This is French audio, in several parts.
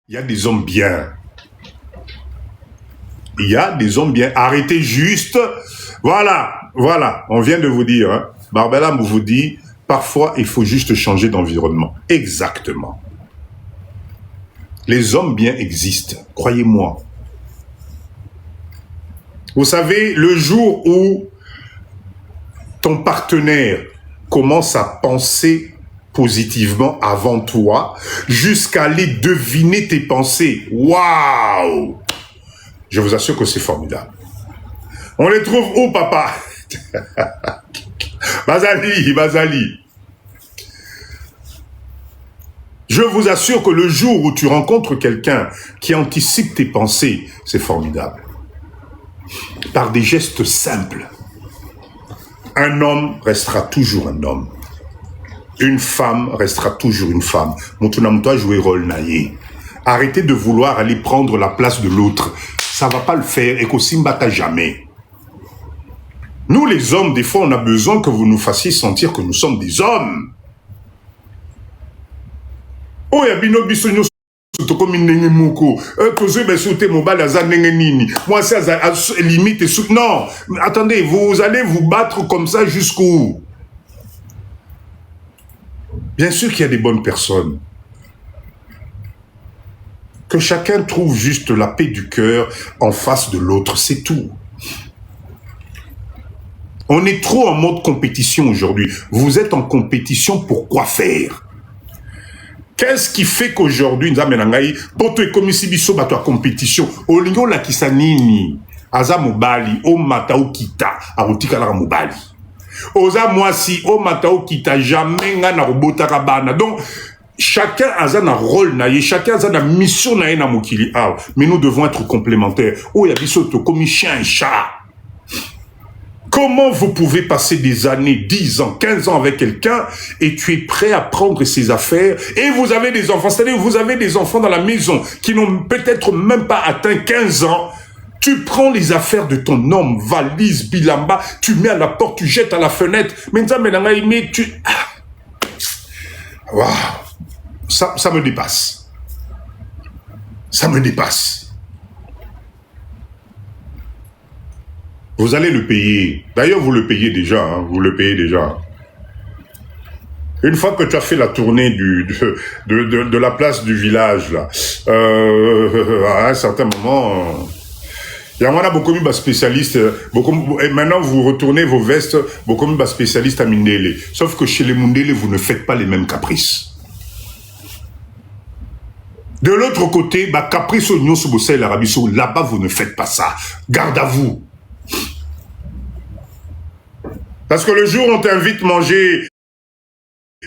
Il y a des hommes bien. Il y a des hommes bien. Arrêtez juste. Voilà, voilà. On vient de vous dire. Hein. Barbella vous dit, parfois, il faut juste changer d'environnement. Exactement. Les hommes bien existent. Croyez-moi. Vous savez, le jour où ton partenaire commence à penser positivement avant toi, jusqu'à aller deviner tes pensées. Waouh! Je vous assure que c'est formidable. On les trouve où, papa? Bazali, Bazali. Je vous assure que le jour où tu rencontres quelqu'un qui anticipe tes pensées, c'est formidable. Par des gestes simples. Un homme restera toujours un homme. Une femme restera toujours une femme. Montunamtoa jouer rôle naïe. Arrêtez de vouloir aller prendre la place de l'autre. Ça va pas le faire et qu'au Simbata jamais. Nous les hommes, des fois, on a besoin que vous nous fassiez sentir que nous sommes des hommes. Oh, yabino biso nyo comme nenge moko. Tozo besoute mobile aza nenge nini. Moi, c'est limite. Non, attendez, vous allez vous battre comme ça jusqu'où? Bien sûr qu'il y a des bonnes personnes. Que chacun trouve juste la paix du cœur en face de l'autre, c'est tout. On est trop en mode compétition aujourd'hui. Vous êtes en compétition pour quoi faire? Qu'est-ce qui fait qu'aujourd'hui, poto et comme si biso bato compétition, olingo la kisanini, aza mobali, o matao kita, arutika la mobali. Oza mwasi, o matao kita, jamais nga na robota kabana. Donc, chacun a un rôle, chacun a une mission na mokili. Mais nous devons être complémentaires. Oh, yabiso to comme chien et chat. Comment vous pouvez passer des années, 10 ans, 15 ans avec quelqu'un et tu es prêt à prendre ses affaires et vous avez des enfants, c'est-à-dire vous avez des enfants dans la maison qui n'ont peut-être même pas atteint 15 ans, tu prends les affaires de ton homme, valise, bilamba, tu mets à la porte, tu jettes à la fenêtre, mais tu... Waouh, ça me dépasse. Ça me dépasse. Vous allez le payer. D'ailleurs, vous le payez déjà. Hein, vous le payez déjà. Une fois que tu as fait la tournée de la place du village, là, à un certain moment, il y a beaucoup de spécialistes. Et maintenant, vous retournez vos vestes, beaucoup de spécialistes à Mindele. Sauf que chez les Mundele, vous ne faites pas les mêmes caprices. De l'autre côté, caprice au Nyon Soubossé, l'Arabie Saoudite, là-bas, vous ne faites pas ça. Garde à vous. Parce que le jour où on t'invite manger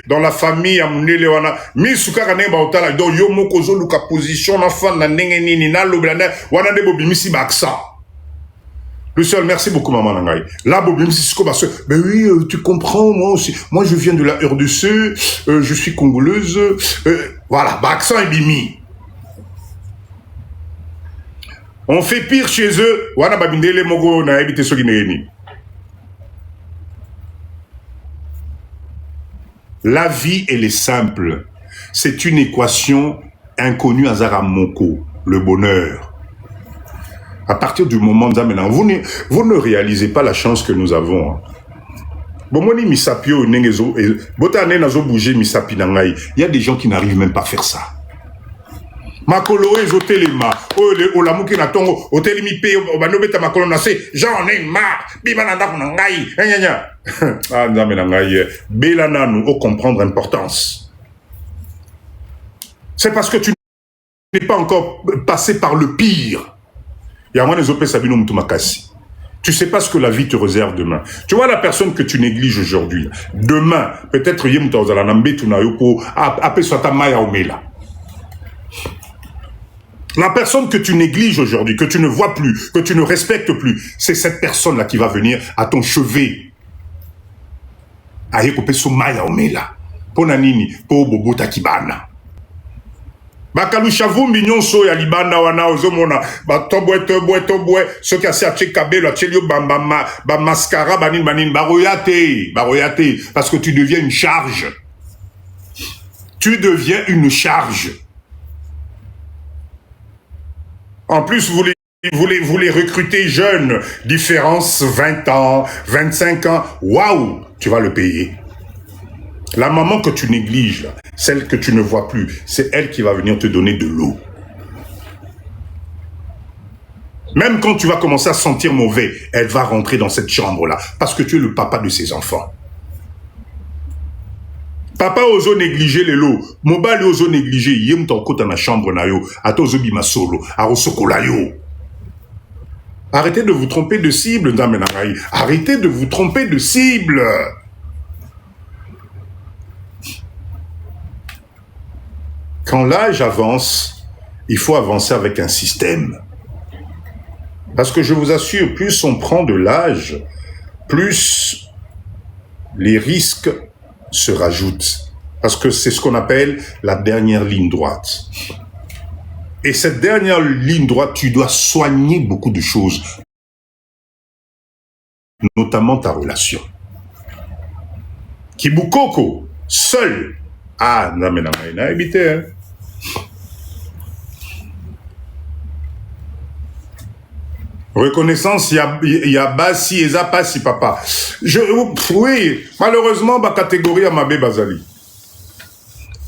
dans la famille à Mundele wana mi sukaka ne ba otala do yo moko zo luka position na fan na ndenge nini na loblana wana de bobimisi ba accent. Le seul, merci beaucoup maman nangai. Là bobimisi siko ba ben oui, tu comprends, moi aussi. Moi je viens de la RDC, je suis congolaise. Voilà, ba accent et bimi. On fait pire chez eux, wana babindele moko na ebite soki neni. La vie, elle est simple. C'est une équation inconnue à Zaramoko, le bonheur. À partir du moment où vous ne réalisez pas la chance que nous avons. Il y a des gens qui n'arrivent même pas à faire ça. Makolo ezotelema olamuki na tongo otelemi pe banobeta makolo na se j'en ai marre bimana ndako na ngai nyanya ah nzambe na ngai bela nanu au comprendre importance. C'est parce que tu n'es pas encore passé par le pire. Ya mwana zope sabino mtu makasi. Tu sais pas ce que la vie te réserve demain. Tu vois la personne que tu négliges aujourd'hui. Demain, peut-être yemta ozala na mbetu na yoko ape swata maya omela. La personne que tu négliges aujourd'hui, que tu ne vois plus, que tu ne respectes plus, c'est cette personne-là qui va venir à ton chevet. Aye kope so maya omela. Pona nini, po bobo takibana. Bakalu chavumbi nyonso ya libanda wana ozomona ba tobwe ceux qui a serti kabelo atchelio ba mascara banin baroyate parce que tu deviens une charge. Tu deviens une charge. En plus, vous les recrutez jeunes, différence 20 ans, 25 ans, waouh, tu vas le payer. La maman que tu négliges, là, celle que tu ne vois plus, c'est elle qui va venir te donner de l'eau. Même quand tu vas commencer à sentir mauvais, elle va rentrer dans cette chambre-là, parce que tu es le papa de ses enfants. Papa oso négliger les lots, mobile oso négliger, yem ton côté dans la chambre na yo, atozo bima solo, arosokola yo. Arrêtez de vous tromper de cible, Ndamenangaï. Arrêtez de vous tromper de cible. Quand l'âge avance, il faut avancer avec un système. Parce que je vous assure, plus on prend de l'âge, plus les risques se rajoutent. Parce que c'est ce qu'on appelle la dernière ligne droite. Et cette dernière ligne droite, tu dois soigner beaucoup de choses, notamment ta relation. Kibukoko, seul. Ah, non, mais non, évitez, hein. Reconnaissance, il y a Bassi et Zapassi, papa. Oui, malheureusement, ma catégorie à Mabé Bazali.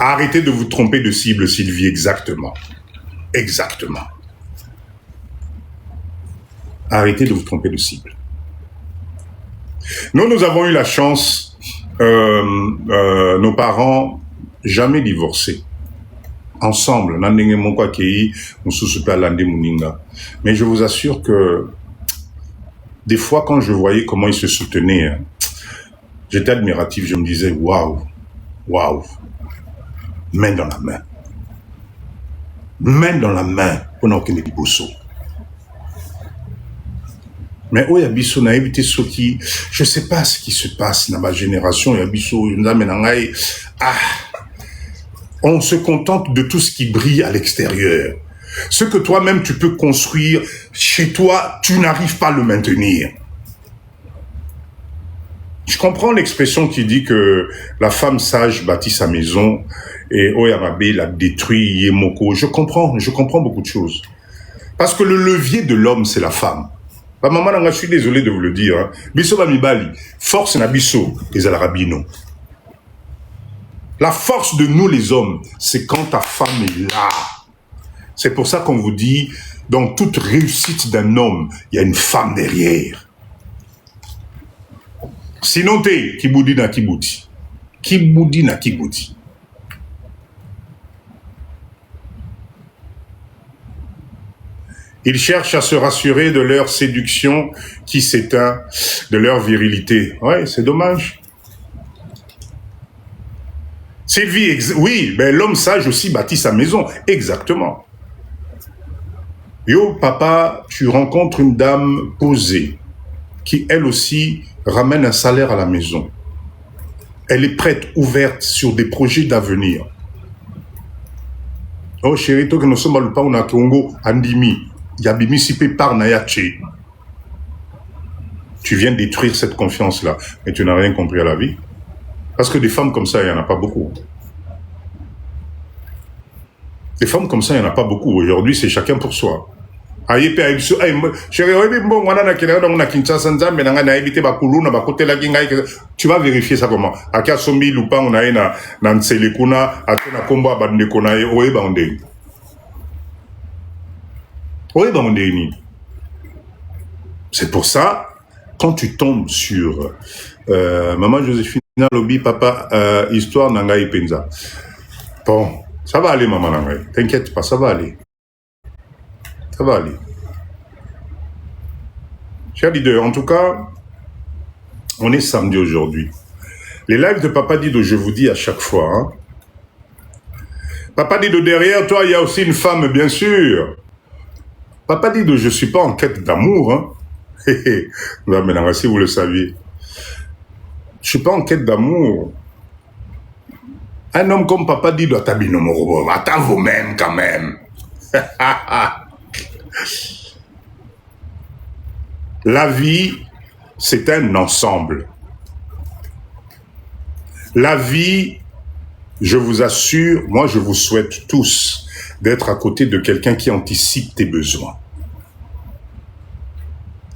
Arrêtez de vous tromper de cible, Sylvie, exactement. Exactement. Arrêtez de vous tromper de cible. Nous avons eu la chance, nos parents, jamais divorcés. Ensemble, mais je vous assure que des fois, quand je voyais comment ils se soutenaient, j'étais admiratif, je me disais, waouh, waouh, main dans la main. Main dans la main, on a aucun bosso. Mais oh, Yabiso n'a évité ce qui, je sais pas ce qui se passe dans ma génération, Yabiso, on se contente de tout ce qui brille à l'extérieur. Ce que toi-même tu peux construire chez toi, tu n'arrives pas à le maintenir. Je comprends l'expression qui dit que la femme sage bâtit sa maison et Oyamabe la détruit, Yemoko. Je comprends beaucoup de choses. Parce que le levier de l'homme, c'est la femme. Maman, je suis désolé de vous le dire. Hein. Biso Bamibali, force na biso, les Alarabino. La force de nous les hommes, c'est quand ta femme est là. C'est pour ça qu'on vous dit, dans toute réussite d'un homme, il y a une femme derrière. Sinon, t'es Kiboudi na Kibouti. Kiboudi na Kibouti. Ils cherchent à se rassurer de leur séduction qui s'éteint, de leur virilité. Ouais, c'est dommage. Sylvie, oui, ben l'homme sage aussi bâtit sa maison. Exactement. Yo, papa, tu rencontres une dame posée qui, elle aussi, ramène un salaire à la maison. Elle est prête, ouverte sur des projets d'avenir. Oh, chérie, toi que nous sommes à l'Upa, on a Congo, Andimi, Yabimi Sipe par Nayache. Tu viens détruire cette confiance-là, mais tu n'as rien compris à la vie. Parce que des femmes comme ça, il n'y en a pas beaucoup. Des femmes comme ça, il n'y en a pas beaucoup. Aujourd'hui, c'est chacun pour soi. Tu vas vérifier ça comment. C'est pour ça, quand tu tombes sur Maman Joséphine Lobby, papa, histoire Nangaï Penza. Bon, ça va aller, maman Nangaï. T'inquiète pas, ça va aller. Ça va aller. Chers leaders, en tout cas, on est samedi aujourd'hui. Les lives de Papa Dido, je vous dis à chaque fois. Hein. Papa Dido, derrière toi, il y a aussi une femme, bien sûr. Papa Dido, je ne suis pas en quête d'amour. Hein. Non, mais si vous le saviez. Je ne suis pas en quête d'amour. Un homme comme Papa Dido, attends vous-même quand même. La vie, c'est un ensemble. La vie, je vous assure, moi je vous souhaite tous d'être à côté de quelqu'un qui anticipe tes besoins.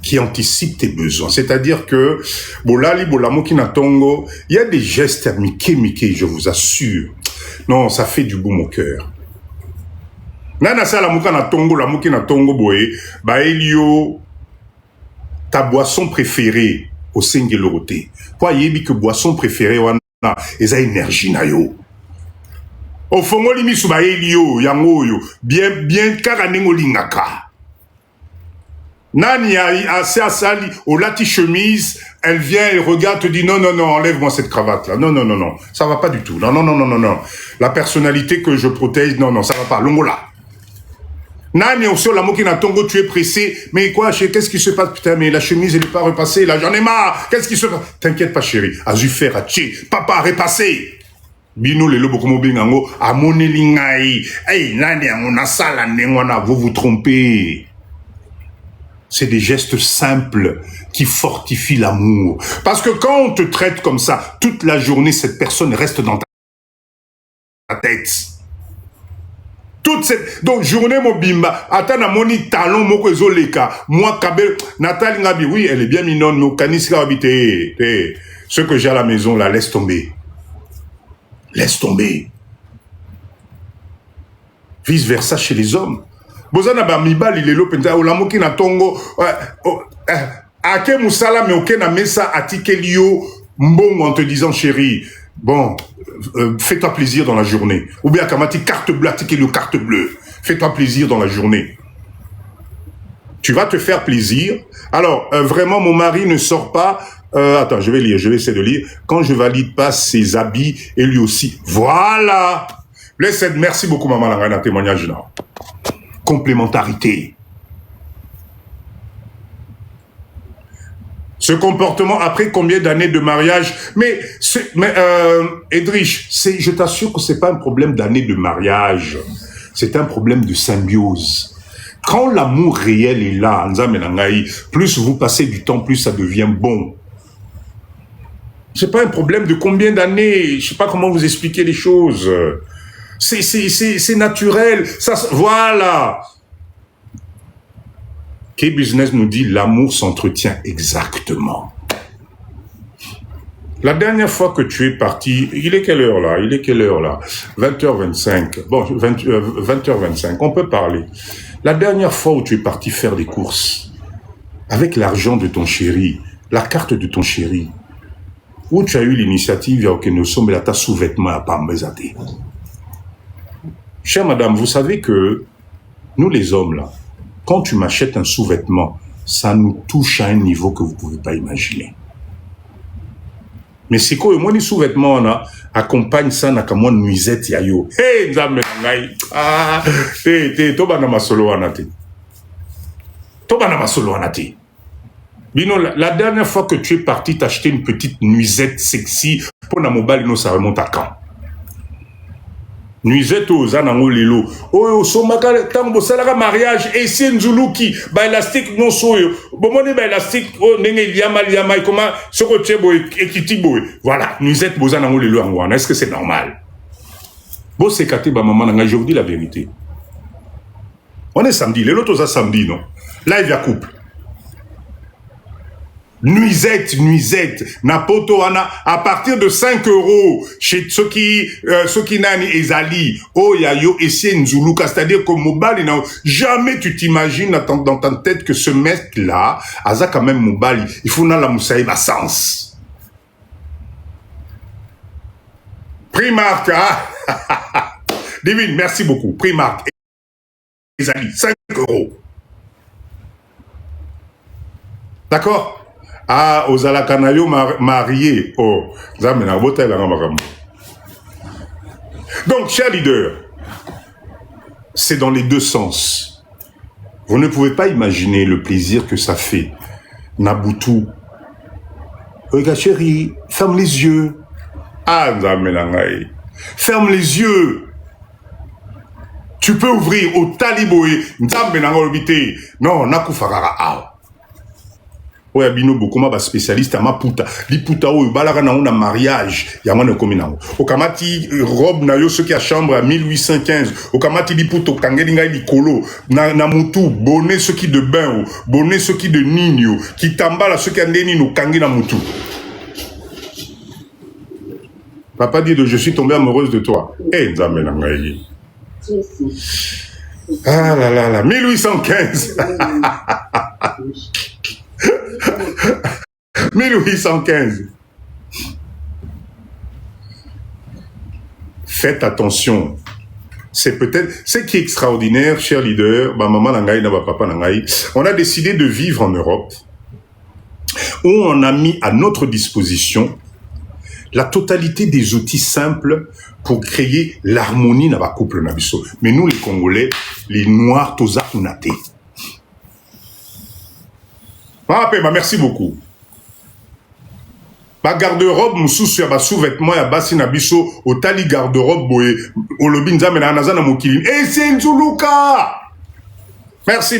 Qui anticipe tes besoins. C'est-à-dire que, bolali, bolamo kinatongo, il y a des gestes miké, je vous assure. Non, ça fait du boum au cœur. Nana sa la mouka na tongo, la mouki na tongo boé, ba elio, ta boisson préférée au Sengeloroté. Pour yebi que boisson préférée wana, eza énergie na yo. Au fongo limi su ba elio, yango yo, bien karanengo lingaka. Nani a assez à sali, au lati chemise, elle vient, elle regarde, te dit non, enlève-moi cette cravate-là. Non, ça va pas du tout. Non. La personnalité que je protège, non, ça va pas. Longola. Nani aussi, la moki na tongo, tu es pressé. Mais quoi, qu'est-ce qui se passe? Putain, mais la chemise, elle n'est pas repassée, là, j'en ai marre. Qu'est-ce qui se passe? T'inquiète pas, chérie. Azufer, atché. Papa, repassé. Bino le lobo komo bingango, amone lingai. Hey, nani amona sala nengwana, vous trompez. C'est des gestes simples qui fortifient l'amour. Parce que quand on te traite comme ça, toute la journée, cette personne reste dans ta tête. Toute cette... Donc, journée, mon bimba, atana moni talon, moko ezoleka, moi, kabel, Nathalie Ngabi, oui, elle est bien mignonne, mais au Kanisika habité, ce que j'ai à la maison, là, laisse tomber. Laisse tomber. Vice versa chez les hommes. Bozana ba mibali lelo penta olamoki na tongo ake musala me oke na mesa atikelio mbongo en te disant chérie bon fais-toi plaisir dans la journée ou bien kamati carte bleue atikelio carte bleue fais-toi plaisir dans la journée. Tu vas te faire plaisir. Alors vraiment mon mari ne sort pas attends, je vais essayer de lire. Quand je valide pas ses habits et lui aussi. Voilà. Merci beaucoup maman Langa, témoignage là. Complémentarité. Ce comportement après combien d'années de mariage? Mais Edrich, je t'assure que c'est pas un problème d'années de mariage. C'est un problème de symbiose. Quand l'amour réel est là, plus vous passez du temps, plus ça devient bon. C'est pas un problème de combien d'années. Je sais pas comment vous expliquer les choses. C'est naturel. Ça, voilà. K-Business nous dit l'amour s'entretient exactement. La dernière fois que tu es parti, il est quelle heure là? 20h25. Bon, 20h25, on peut parler. La dernière fois où tu es parti faire des courses, avec l'argent de ton chéri, la carte de ton chéri, où tu as eu l'initiative, il y a aucun somme, mais ta sous-vêtement à Pambezate. Chère madame, vous savez que nous les hommes là, quand tu m'achètes un sous-vêtement, ça nous touche à un niveau que vous ne pouvez pas imaginer. Mais c'est quoi, moi les sous-vêtements on a accompagne ça n'a qu'à moi nuisette yayo. Hey, nzambe ngai. Ah, toba na masolo anate. Bino, la dernière fois que tu es parti t'acheter une petite nuisette sexy pour na mobile, non, ça remonte à quand? Nuisette aux anango lelo. Oh, somaka tango salaka mariage et c'est nzuluki ba élastique non soyo. Bomone ba élastique oh nenge liama comment soko tchebo ekiti boy. Voilà, nuisette bozanango lelo angwana. Est-ce que c'est normal? Bo sekate ba maman nanga, je vous dis la vérité. On est samedi, lelo toza samedi non. Live ya couple. Nuisette, Napoto Ana, à partir de 5 € chez Tsoki Nani Ezali, oh Yayo Essien Nzuluka, c'est-à-dire que Mobali, jamais tu t'imagines dans ta tête que ce mec-là, Aza quand même Mobali, il faut na la Moussaïb à sens. Primark, ah, Divine, merci beaucoup. Primark, Ezali, 5 €. D'accord? Ah, aux alakanayo mariés. Oh, donc, cher leader, c'est dans les deux sens. Vous ne pouvez pas imaginer le plaisir que ça fait. Nabutu. Regarde, chérie, ferme les yeux. Ah, ferme les yeux. Tu peux ouvrir au taliboé. Non, nakufagara. oya bino bokoma ba spécialiste ama puta li puta oyo balaka na on a mariage ya mwana komi nango okamati robe na yo soki ya chambre à 1815 okamati li puta okangeli ngai likolo na mutu bonnet soki de bain o bonnet soki de nini kitambala soki ya ndeni no kangi na mutu. Papa dit je suis tombée amoureuse de toi. Eh nzambe na ngai. Ah là là là 1815. 1815. Faites attention. C'est peut-être ce qui est extraordinaire, cher leader, ma maman nangai, na papa nangai. On a décidé de vivre en Europe où on a mis à notre disposition la totalité des outils simples pour créer l'harmonie dans la couple nabiso. Mais nous, les Congolais, les Noirs, toza unate. Merci beaucoup. Ba garde-robe mususu ya ba sous-vêtements ya basi na biso otali garde-robe boye olobi nzambe na nazana mokili et c'est nzuluka. Merci.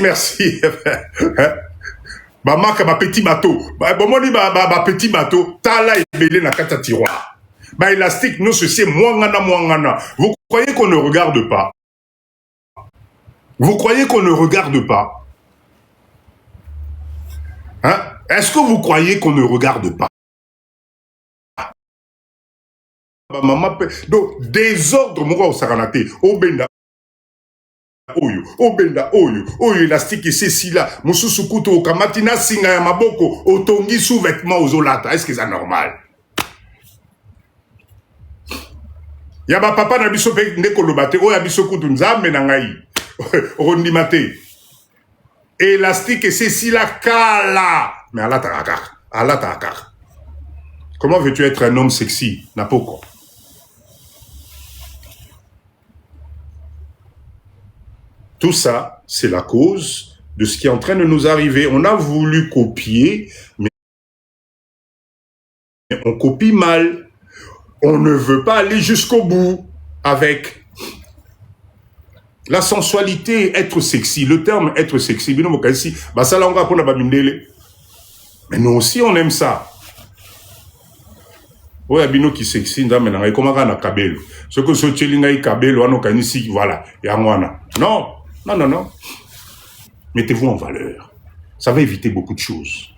Ba marque ba petit bateau ba bomoni ba petit bateau tala ebele na kata tiroir ba élastique non ceci mwangana. Vous croyez qu'on ne regarde pas? Vous croyez qu'on ne regarde pas? Hein? Est-ce que vous croyez qu'on ne regarde pas? Maman, donc désordre moko osakanate obenda oyo élastique c'est si là mususu kuto okamati na singa ya maboko otongi sous vêtements ozolata. Est-ce que c'est normal? Ya ba papa na biso pe ndeko lobate oyo biso kutu nzambe na ngai rondimate élastique c'est si là kala mais alata. Comment veux-tu être un homme sexy? Na poko. Tout ça, c'est la cause de ce qui est en train de nous arriver. On a voulu copier, mais on copie mal. On ne veut pas aller jusqu'au bout avec la sensualité, être sexy. Le terme être sexy, mais nous aussi, on aime ça. Oui, abino qui sexy, ndamena, comment on a kabelo. Ce que ce tchelinga yi kabelo, ano kanisi, voilà, yangwana. Non. Mettez-vous en valeur. Ça va éviter beaucoup de choses.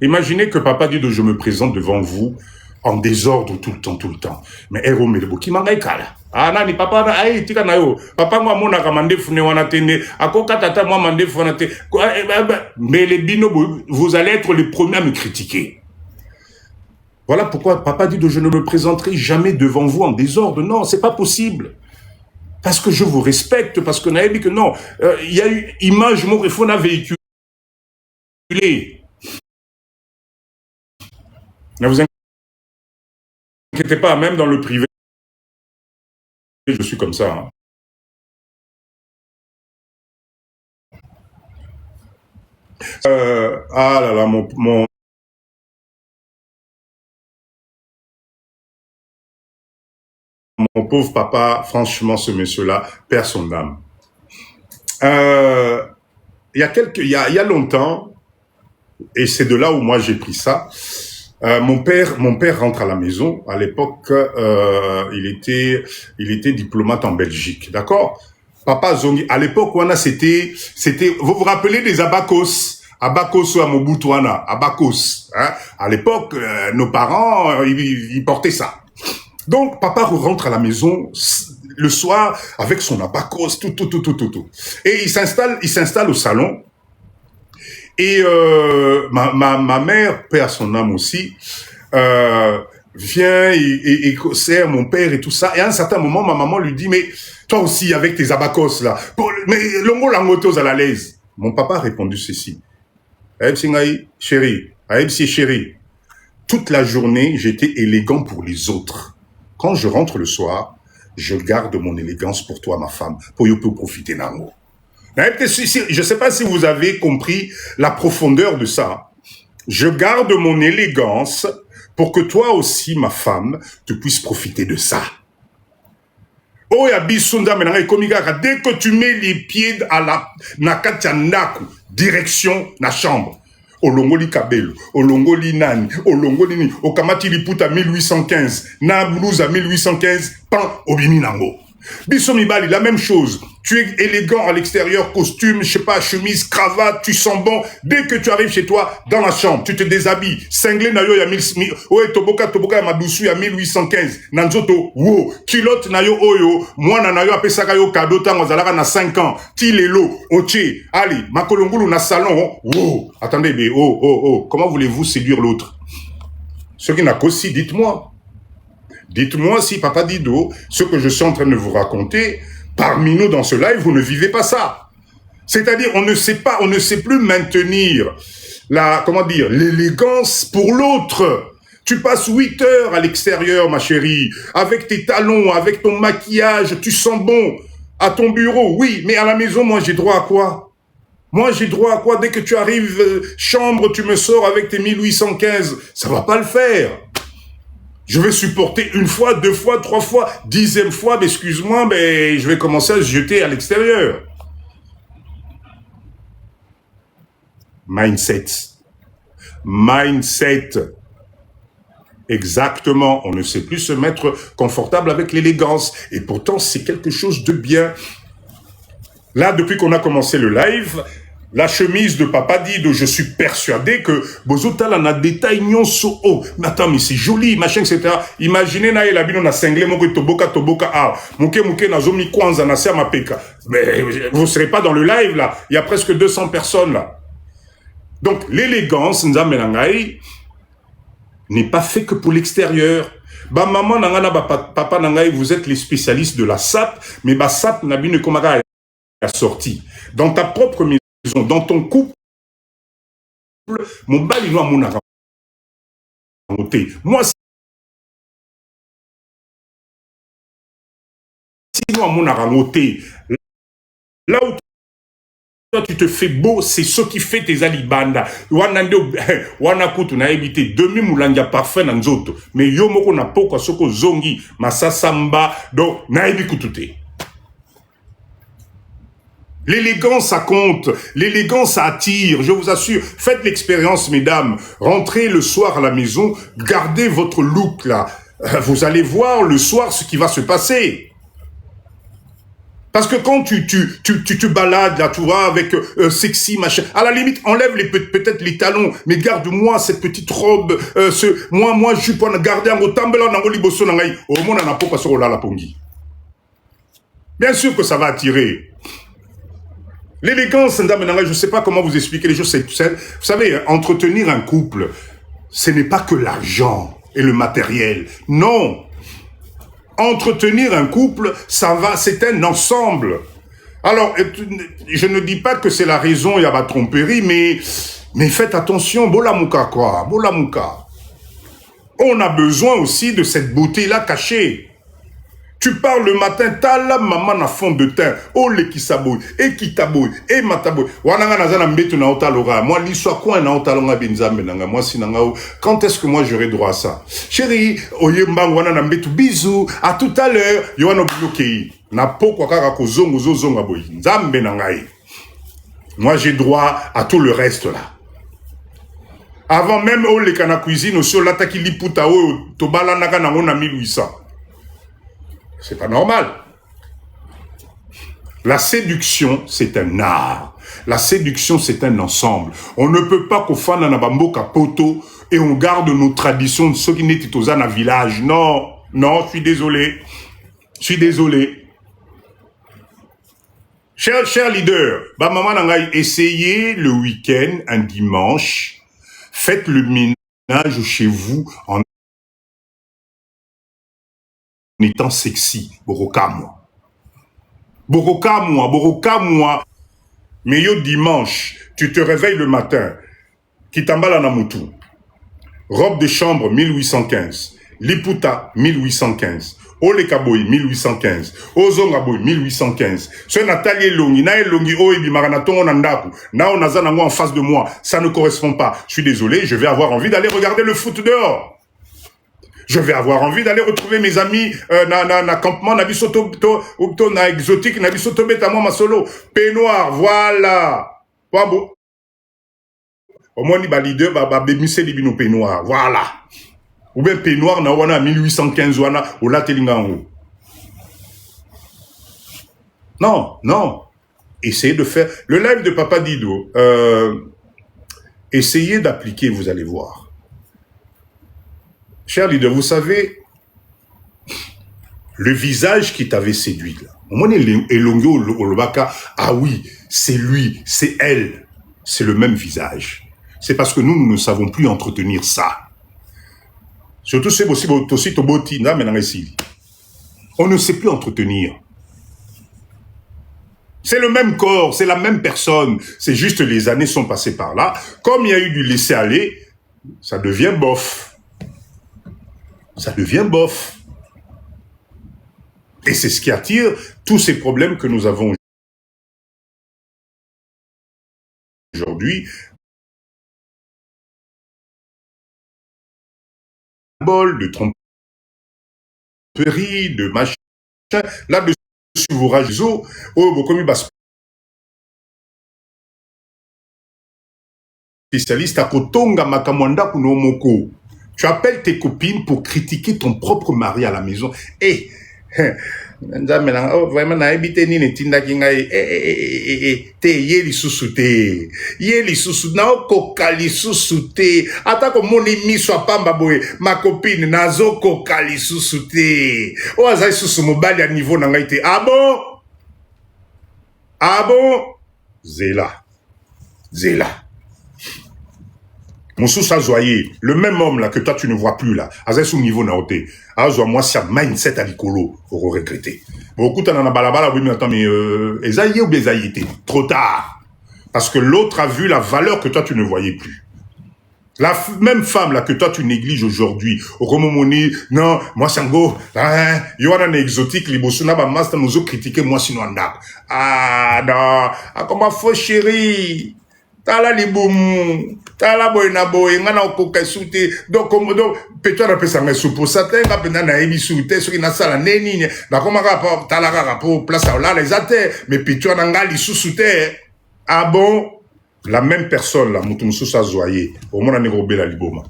Imaginez que papa dit je me présente devant vous en désordre tout le temps. Mais héros melebo qui m'a kala. Ah nani papa ay tika na yo. Papa moi mona kamande fune wana tene. Akoka tata moi mande fune te. Mais les bino vous allez être les premiers à me critiquer. Voilà pourquoi papa dit je ne me présenterai jamais devant vous en désordre. Non, c'est pas possible. Parce que je vous respecte, parce que n'a dit que non, il y a eu image mon réfon a véhiculé. Ne vous inquiétez pas, même dans le privé, je suis comme ça. Hein. Ah là là, mon pauvre papa, franchement, ce monsieur-là perd son âme. Il y a longtemps, et c'est de là où moi j'ai pris ça, mon père rentre à la maison. À l'époque, il était diplomate en Belgique, d'accord? Papa Zongi, à l'époque, c'était, vous vous rappelez des abacos? Abacos ou à Mobutuana, abacos. Hein? À l'époque, nos parents, ils portaient ça. Donc, papa rentre à la maison le soir avec son abacos, tout. Et il s'installe au salon. Et ma mère, perd son âme aussi, vient et sert mon père et tout ça. Et à un certain moment, ma maman lui dit, mais toi aussi, avec tes abacos là, mais l'ongo langotos à la l'aise. Mon papa a répondu ceci. Chérie, toute la journée, j'étais élégant pour les autres. Quand je rentre le soir, je garde mon élégance pour toi, ma femme, pour que tu puisses profiter d'amour. Je ne sais pas si vous avez compris la profondeur de ça. Je garde mon élégance pour que toi aussi, ma femme, tu puisses profiter de ça. Oh ya bisunda menanga komika dès que tu mets les pieds à la nakati ndaku direction na chambre. Olongoli kabelo, olongoli nani, olongoli ni, okamati liputa 1815, na blousa 1815, pan obimi nango. Bisso mibali, la même chose. Tu es élégant à l'extérieur, costume, je sais pas, chemise, cravate, tu sens bon. Dès que tu arrives chez toi, dans la chambre, tu te déshabilles. Cinglé na yo ya toboka ya madusu ya 1815. Nanzoto, wow. Kilote na yo oyo, mwana na yo apesaka yo cadeau tango zalaka na 5 ans. Tilelo, oche, allez, makolongulu na salon, wow. Attendez, mais comment voulez-vous séduire l'autre? Ce qui n'a qu'aussi, dites-moi. Dites-moi si, Papa Dido, ce que je suis en train de vous raconter, parmi nous dans ce live, vous ne vivez pas ça. C'est-à-dire, on ne sait plus maintenir l'élégance pour l'autre. Tu passes 8 heures à l'extérieur, ma chérie, avec tes talons, avec ton maquillage, tu sens bon. À ton bureau, oui, mais à la maison, moi, j'ai droit à quoi? Moi, j'ai droit à quoi? Dès que tu arrives, chambre, tu me sors avec tes 1815. Ça va pas le faire. Je vais supporter 1 fois, 2 fois, 3 fois, 10e fois, mais excuse-moi, mais je vais commencer à se jeter à l'extérieur. Mindset. Mindset. Exactement. On ne sait plus se mettre confortable avec l'élégance. Et pourtant, c'est quelque chose de bien. Là, depuis qu'on a commencé le live, la chemise de Papa Dido, je suis persuadé que Bozotala na détail nyonso. Oh, mais attends, mais c'est joli, machin, etc. Imaginez na la bino na cinglé moko toboka muke na zomi kwanza na serma peka. Mais vous serez pas dans le live là. Il y a presque 200 personnes là. Donc l'élégance, nzamenangai, n'est pas fait que pour l'extérieur. Ba maman nangana ba papa nangai, vous êtes les spécialistes de la SAP, mais ba SAP na bino komaka a sorti. Dans ta propre maison, dans ton couple, mon balinois mon moi sinon mon arangoté là où toi tu te fais beau, c'est ce qui fait tes alibanda wana kutu na éviter demi mulanja parfait na nzoto mais yo moko na poko soko zongi masasamba donc na ebikutute. L'élégance, ça compte. L'élégance, ça attire. Je vous assure. Faites l'expérience, mesdames. Rentrez le soir à la maison. Gardez votre look, là. Vous allez voir le soir ce qui va se passer. Parce que quand tu te balades, là, tu vois, avec sexy, machin, à la limite, enlève peut-être les talons, mais garde-moi cette petite robe, moi, je peux garder en otambela, en oliboso, au monde, on n'a pas passé au la pongi. Bien sûr que ça va attirer. L'élégance, je ne sais pas comment vous expliquer les choses. Vous savez, entretenir un couple, ce n'est pas que l'argent et le matériel. Non. Entretenir un couple, ça va, c'est un ensemble. Alors, je ne dis pas que c'est la raison, il y a ma tromperie, mais faites attention, Bolamuka quoi, Bolamuka. On a besoin aussi de cette beauté-là cachée. Tu parles le matin, t'as la maman à fond de teint. Oh, les qui s'abouille, et qui t'abouille, et ma tabouille. Wananga nazana mbetu na otalora. Moi, l'histoire quoi na otalonga benzambe nanga. Moi, si nanga. Quand est-ce que moi j'aurai droit à ça? Chérie, oyembang wana na mbetu. Bisous, à tout à l'heure. Yoano bloqué. Na po kwa kaka ko zongo zonga boy. Nzambe nangai. Moi, j'ai droit à tout le reste là. Avant même, oh, les kana cuisine, aussi, l'attaki liputa, oh, tobala naga na 1800. C'est pas normal. La séduction, c'est un art. La séduction, c'est un ensemble. On ne peut pas qu'au fan na bamboka poto et on garde nos traditions de ceux qui n'étaient aux un village. Non, non, je suis désolé. Je suis désolé. Cher leader, bah maman nangai, essayez le week-end, un dimanche, faites le ménage chez vous en étant sexy. Boroka moi. Mais yo dimanche, tu te réveilles le matin, Kitambala Namutu, robe de chambre 1815, Liputa 1815, Ole Kaboy 1815, Ozongaboy 1815, ce Nathalie Longi, Nae Longi, Oebi Maranaton Nandaku, Nao Nazanango en face de moi, ça ne correspond pas. Je suis désolé, je vais avoir envie d'aller regarder le foot dehors. Je vais avoir envie d'aller retrouver mes amis na campement, na bisoto na exotique, na bisoto betamo masolo. Peignoir, voilà. Wabo. Au moins, les leaders, bémissé les bino peignoir, voilà. Ou bien peignoir, na wana 1815 wana, ou la telingango. Non, non. Essayez de faire. Le live de Papa Dido, essayez d'appliquer, vous allez voir. Cher leader, vous savez, le visage qui t'avait séduit, là. Au moins, ah oui, c'est lui, c'est elle. C'est le même visage. C'est parce que nous ne savons plus entretenir ça. Surtout, c'est aussi on ne sait plus entretenir. C'est le même corps, c'est la même personne. C'est juste les années sont passées par là. Comme il y a eu du laisser-aller, ça devient bof. Ça devient bof. Et c'est ce qui attire tous ces problèmes que nous avons aujourd'hui. De tromperie, de machin. Là-dessus, vous ragez, spécialiste à Kotonga Makamwanda Kunomoko. Tu appelles tes copines pour critiquer ton propre mari à la maison. Et vraiment na habité ni netinda kinga te yeli susute yeli susu na kokali susute ata ko moni miso pamba boye ma copine nazo kokali susute o azai susu mobali à niveau na ngai te. Ah bon zela Moussoussa Zoyer, le même homme là que toi tu ne vois plus là, à ce niveau na oté, azo moi ça mindset à l'icolo, au regretter. Beaucoup t'en a balabala oui mais attends mais ezaïe ou bezaïté, trop tard. Parce que l'autre a vu la valeur que toi tu ne voyais plus. La même femme là que toi tu négliges aujourd'hui, au Romomoni, non, moi sango, hein, yoana na exotique libosuna ba master nous critiquer moi sinon anda. Ah non, ah comment faut chérie. Tala libumu, tala boy na boy, ngana okoka sute, donc peut-être on peut s'en mettre pour ça, t'es pas na ebi sute, ce qui n'a ça la neni, na comment rapport, tala rapport, place là les athées, mais peut-être on a sute. Ah bon? La même personne là, mutumsu sa zoyer, au moins on a robé la liboma.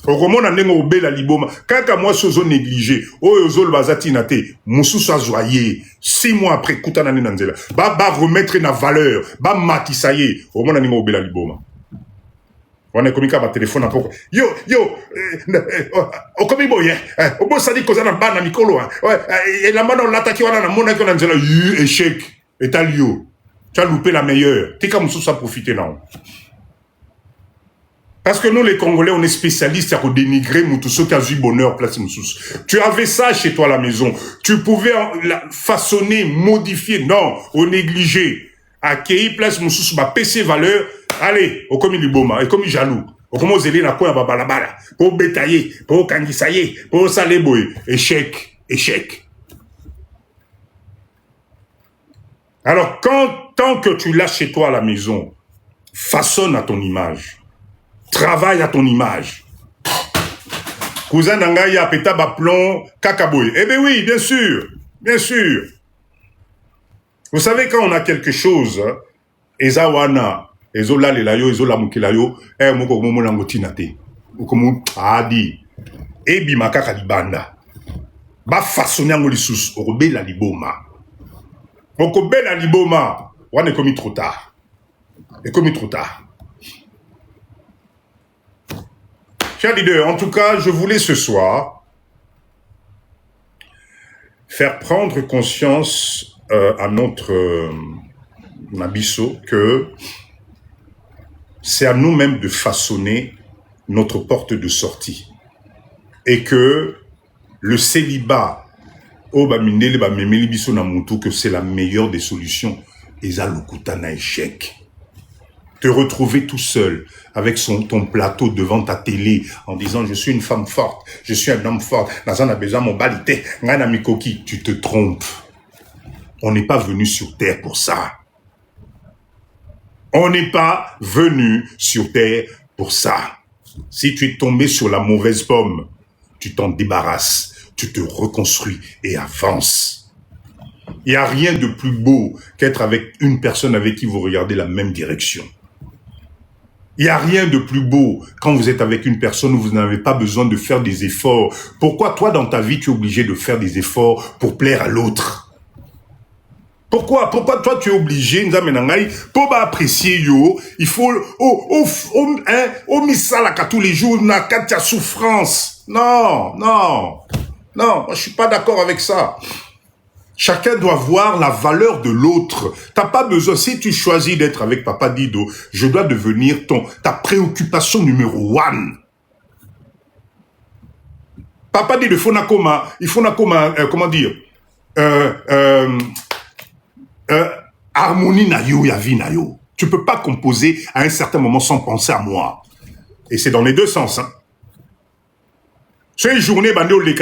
Au moins on a robé la liboma. Quand moi sozo négligé, ozol bazati nate, musu sa zoyer. 6 mois après, kutana ni nanzela. Ba remettre na valeur, ba matisaye, au moins on a robé la liboma. On est comme ça, ma téléphone à pourquoi. Yo, okomi boye, obo sadi kozana bana mikolo, et la mano l'attaque wana na mona kona nzela, échec, et talio. Tu as loupé la meilleure. T'es comme ça profiter non. Parce que nous les Congolais, on est spécialistes à dénigrer tout ce qui a eu bonheur place Moussous. Tu avais ça chez toi à la maison. Tu pouvais façonner, modifier, non, au négligé. À Kei place Moussous, bah PC valeur. Allez, au comme il est boma, et comme il jaloux. Au comme aux élèves, quoi, babalabala. Pour bétailler, pour kangisaye, pour saléboy. Échec. Alors, tant que tu l'as chez toi à la maison, façonne à ton image. Travaille à ton image. Cousin Nangaya, Peta Baplon, Kakaboy. Eh bien oui, bien sûr. Vous savez, quand on a quelque chose, Ezawana, Ezola Lelayo, Ezola Mukilayo, Moko Momo Langotinate, Okomu Adi, Ebi Makaka Libanda, Ba façonner en Molissus, Orbe la Liboma. Okobe la Liboma, on est commis trop tard. Chers leaders, en tout cas, je voulais ce soir faire prendre conscience à notre Nabisso que c'est à nous-mêmes de façonner notre porte de sortie. Et que le célibat, que c'est la meilleure des solutions. Et ça, le échec. Te retrouver tout seul avec ton plateau devant ta télé en disant je suis une femme forte, je suis un homme fort, Nazan a besoin de mon balité, tu te trompes. On n'est pas venu sur terre pour ça. Si tu es tombé sur la mauvaise pomme, tu t'en débarrasses, tu te reconstruis et avances. Il n'y a rien de plus beau qu'être avec une personne avec qui vous regardez la même direction. Il n'y a rien de plus beau quand vous êtes avec une personne où vous n'avez pas besoin de faire des efforts. Pourquoi toi, dans ta vie, tu es obligé de faire des efforts pour plaire à l'autre? Pourquoi toi, tu es obligé, pour apprécier yo, il faut, misalaka tous les jours, na katia souffrance. Non, moi, je suis pas d'accord avec ça. Chacun doit voir la valeur de l'autre. T'as pas besoin, si tu choisis d'être avec Papa Dido, je dois devenir ta préoccupation numéro 1. Papa Dido, il faut comment dire, harmonie na yo, ya vie na yo. Tu peux pas composer à un certain moment sans penser à moi. Et c'est dans les deux sens, hein. Ces journées, bandeo le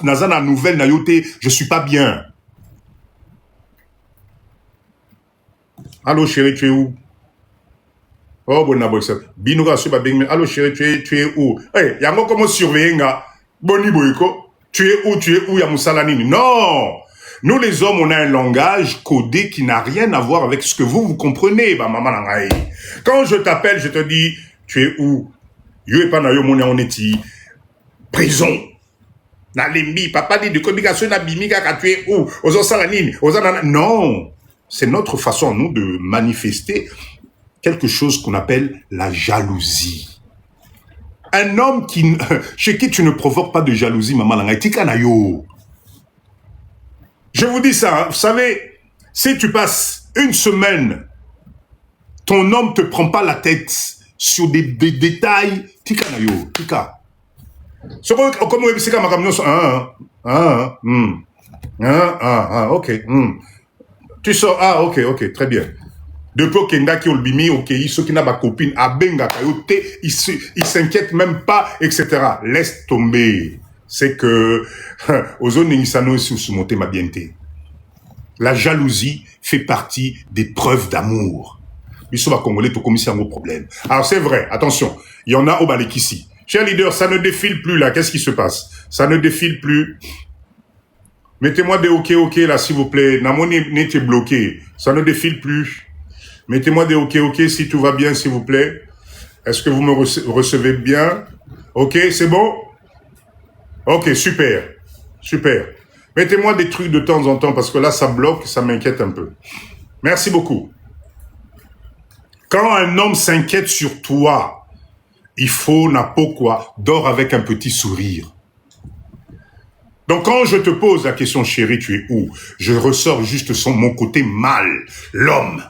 nazana nouvelle na yo te, je suis pas bien. Allô chérie, tu es où? Oh, bon, Binouga, allô chérie, tu es où? Hey, y'a moi comment surveiller, nga? Boni boyko, tu es où, Yamoussalanini? Non! Nous, les hommes, on a un langage codé qui n'a rien à voir avec ce que vous comprenez, bah, maman nangaï. Quand je t'appelle, je te dis, tu es où? Yo et pas na yo moni on est prison. Na lembi, papa dit de communication na bimika ka tu es où? Ozo salanini, non! C'est notre façon, nous, de manifester quelque chose qu'on appelle la jalousie. Un homme chez qui tu ne provoques pas de jalousie, maman nangaï, tika na yo. Je vous dis ça, hein, vous savez, si tu passes une semaine, ton homme te prend pas la tête sur des détails, tika na yo, tika. Comme vous savez, ok. Tu sors, ok, très bien. Depuis Kenda qui olbimi, ok, ceux qui n'a pas copine, abenga kayote, il s'inquiète même pas, etc. Laisse tomber. C'est que, la jalousie fait partie des preuves d'amour. Congolais, tout comme c'est un gros problème. Alors c'est vrai, attention, il y en a au Balekissi. Cher leader, ça ne défile plus là, qu'est-ce qui se passe? Ça ne défile plus. Mettez-moi des ok là, s'il vous plaît. Namoni n'était bloqué. Ça ne défile plus. Mettez-moi des ok si tout va bien, s'il vous plaît. Est-ce que vous me recevez bien? Ok, c'est bon? Ok, super. Mettez-moi des trucs de temps en temps parce que là, ça bloque, ça m'inquiète un peu. Merci beaucoup. Quand un homme s'inquiète sur toi, il faut, dors avec un petit sourire. Donc quand je te pose la question, chérie, tu es où? Je ressors juste mon côté mâle, l'homme.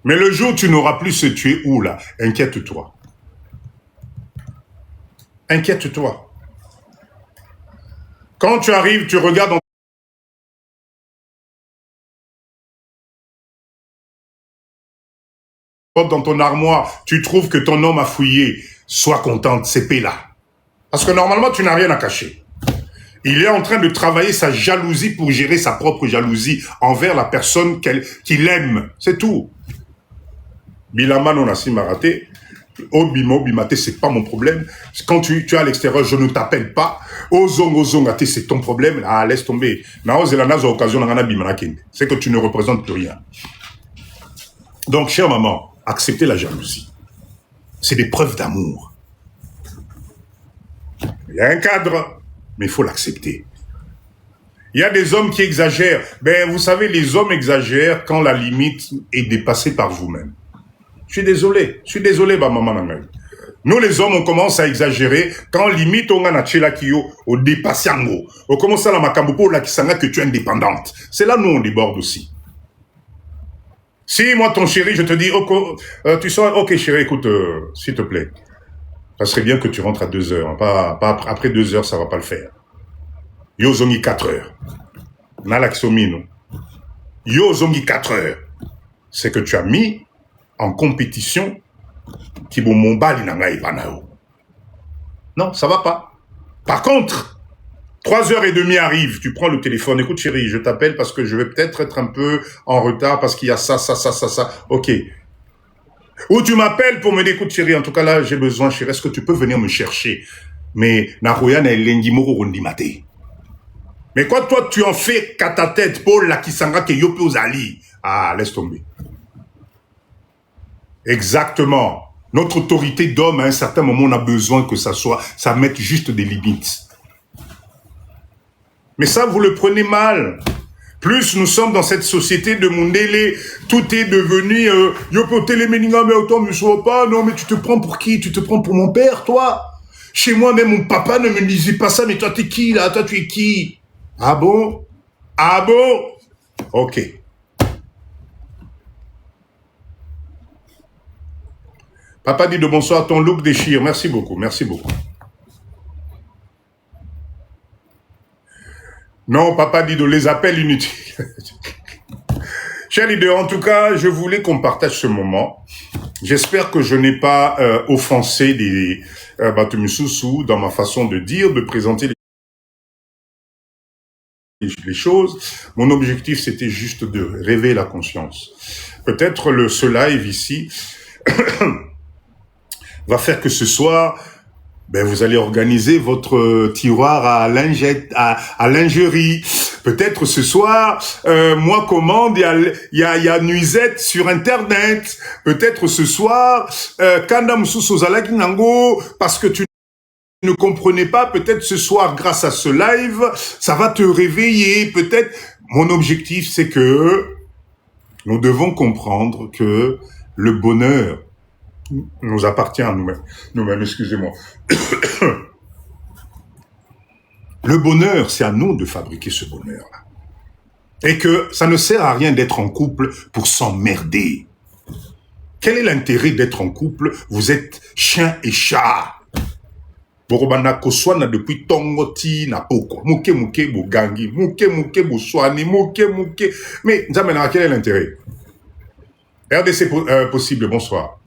Mais le jour où tu n'auras plus ce tu es où là, inquiète-toi. Inquiète-toi. Quand tu arrives, tu regardes dans ton armoire, tu trouves que ton homme a fouillé, sois contente, c'est là. Parce que normalement, tu n'as rien à cacher. Il est en train de travailler sa jalousie pour gérer sa propre jalousie envers la personne qu'il aime. C'est tout. Bilama non asi maraté. Bimate, c'est pas mon problème. Quand tu es à l'extérieur, je ne t'appelle pas. Ozongate, c'est ton problème. Ah, laisse tomber. C'est que tu ne représentes plus rien. Donc, chère maman, acceptez la jalousie. C'est des preuves d'amour. Il y a un cadre, mais il faut l'accepter. Il y a des hommes qui exagèrent. Ben, vous savez, les hommes exagèrent quand la limite est dépassée par vous-même. Je suis désolé, maman nangai. Nous, les hommes, on commence à exagérer quand limite on a tchela kiyo au dépassé ango. On commence à la makambo la kisanga que tu es indépendante. C'est là nous on déborde aussi. Si moi ton chéri, je te dis, tu sors, ok chéri, écoute, s'il te plaît, ça serait bien que tu rentres à 2 heures, hein, pas après 2 heures, ça va pas le faire. Yo zongi 4 heures. Nalaxomino. Yo zongi 4 heures. C'est que tu as mis en compétition qui bon mon bali nanga ivanao. Non, ça va pas. Par contre, 3h30 arrive, tu prends le téléphone, écoute chérie, je t'appelle parce que je vais peut-être être un peu en retard parce qu'il y a ça. Ok. Ou tu m'appelles pour me dire, écoute chérie, en tout cas là, j'ai besoin, chérie, est-ce que tu peux venir me chercher? Mais naroya na elengi moko kondimate. Mais quand toi tu en fais qu'à ta tête, Paul la kisanga ke yope ozali. Ah, laisse tomber. Exactement. Notre autorité d'homme, à un certain moment, on a besoin que ça mette juste des limites. Mais ça, vous le prenez mal. Plus nous sommes dans cette société de Mundele, tout est devenu Yopo Téléméninga, mais autant me sois pas. Non, mais tu te prends pour qui? Tu te prends pour mon père, toi? Chez moi, même mon papa ne me disait pas ça, mais toi, t'es qui, là? Toi, tu es qui? Ah bon? Ah bon? Ok. Papa dit de bonsoir, ton look déchire. Merci beaucoup, merci beaucoup. Non, papa dit de les appels inutiles. Chers leaders, en tout cas, je voulais qu'on partage ce moment. J'espère que je n'ai pas offensé des Batumusoussou dans ma façon de dire, de présenter les choses. Mon objectif, c'était juste de réveiller la conscience. Peut-être ce live ici va faire que ce soir, vous allez organiser votre tiroir à lingette, à lingerie. Peut-être ce soir, moi commande, il y a nuisette sur Internet. Peut-être ce soir, Kanda Moussous Ozalaki Nango, parce que tu ne comprenais pas, peut-être ce soir, grâce à ce live, ça va te réveiller. Peut-être, mon objectif, c'est que nous devons comprendre que le bonheur nous appartient à nous-mêmes, excusez-moi. Le bonheur, c'est à nous de fabriquer ce bonheur-là. Et que ça ne sert à rien d'être en couple pour s'emmerder. Quel est l'intérêt d'être en couple? Vous êtes chien et chat. Borobana koswana depuis tongoti na poko. Mouke mouke bogangi. Mouke mouke boswani. Mouke mouke. Mais, Nzamena, quel est l'intérêt? RDC possible, bonsoir.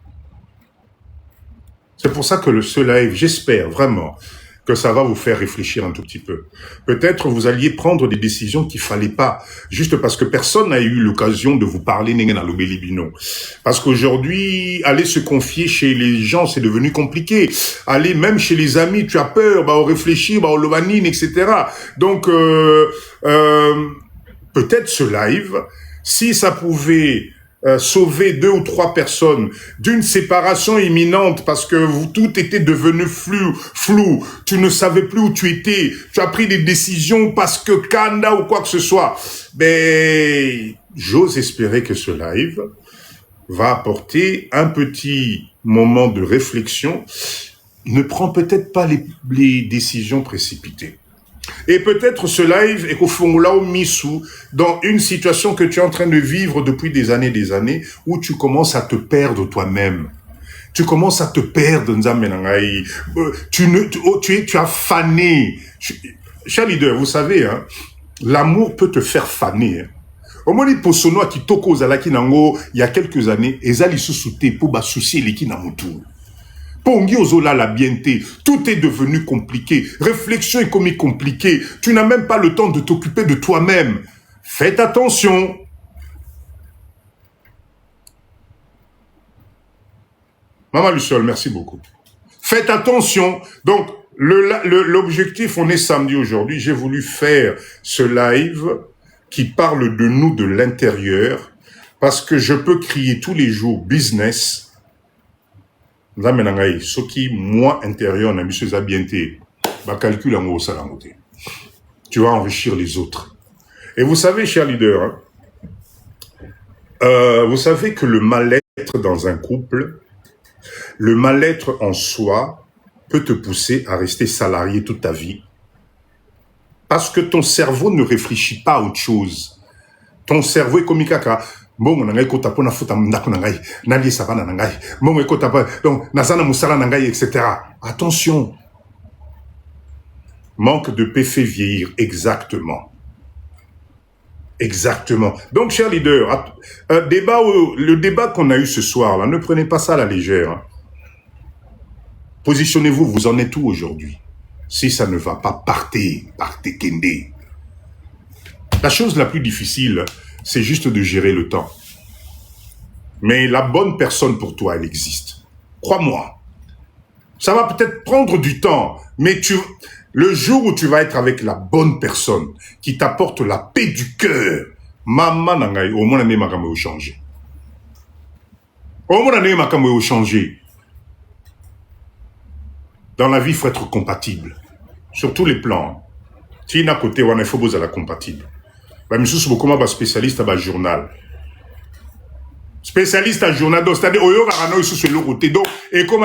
C'est pour ça que ce live, j'espère vraiment que ça va vous faire réfléchir un tout petit peu. Peut-être vous alliez prendre des décisions qu'il fallait pas, juste parce que personne n'a eu l'occasion de vous parler Nengen Alobelibino. Parce qu'aujourd'hui, aller se confier chez les gens, c'est devenu compliqué. Aller même chez les amis, tu as peur, au réfléchir, au lovanine, etc. Donc, peut-être ce live, si ça pouvait sauver 2 ou 3 personnes d'une séparation imminente parce que tout était devenu flou, tu ne savais plus où tu étais, tu as pris des décisions parce que Kanda ou quoi que ce soit, j'ose espérer que ce live va apporter un petit moment de réflexion. Ne prends peut-être pas les décisions précipitées. Et peut-être ce live est qu'au fond là au Missou, dans une situation que tu es en train de vivre depuis des années, où tu commences à te perdre toi-même. Tu commences à te perdre, Nzamenangaï. Tu as fané. Cher leader, vous savez, hein, l'amour peut te faire faner. Hein. Au moins, les posono qui toko zalaki nango, il y a quelques années, ezali sous-souté pour bas soucier les qui namutu. Pongi ozola la bienté, tout est devenu compliqué, réflexion est comme compliquée, tu n'as même pas le temps de t'occuper de toi-même. Faites attention. Maman Luciole, merci beaucoup. Faites attention. Donc, l'objectif, on est samedi aujourd'hui, j'ai voulu faire ce live qui parle de nous de l'intérieur, parce que je peux crier tous les jours business. Ce qui, moi, intérieur, on a mis ce zabienté, calcul en haut, ça tu vas enrichir les autres. Et vous savez, chers leaders, vous savez que le mal-être dans un couple, le mal-être en soi peut te pousser à rester salarié toute ta vie. Parce que ton cerveau ne réfléchit pas à autre chose. Ton cerveau est comme Ikaka. Bon, on a écouté pour na futa ndako nangai, nali savana nangai. Bon, écoute pas, donc nazana musala nangai, etc. Attention. Manque de paix fait vieillir, exactement. Exactement. Donc, chers leaders, le débat qu'on a eu ce soir, là, ne prenez pas ça à la légère. Hein. Positionnez-vous, vous en êtes où aujourd'hui? Si ça ne va pas, partez Kende. La chose la plus difficile, c'est juste de gérer le temps. Mais la bonne personne pour toi, elle existe. Crois-moi. Ça va peut-être prendre du temps, mais le jour où tu vas être avec la bonne personne, qui t'apporte la paix du cœur, maman nangai, au moins l'année makambo changer. Au moins l'année makambo changer. Dans la vie, il faut être compatible. Sur tous les plans. Si il y a un côté, il faut être compatible. Je suis beaucoup de spécialiste à journal. Spécialiste à journal, c'est-à-dire, et comme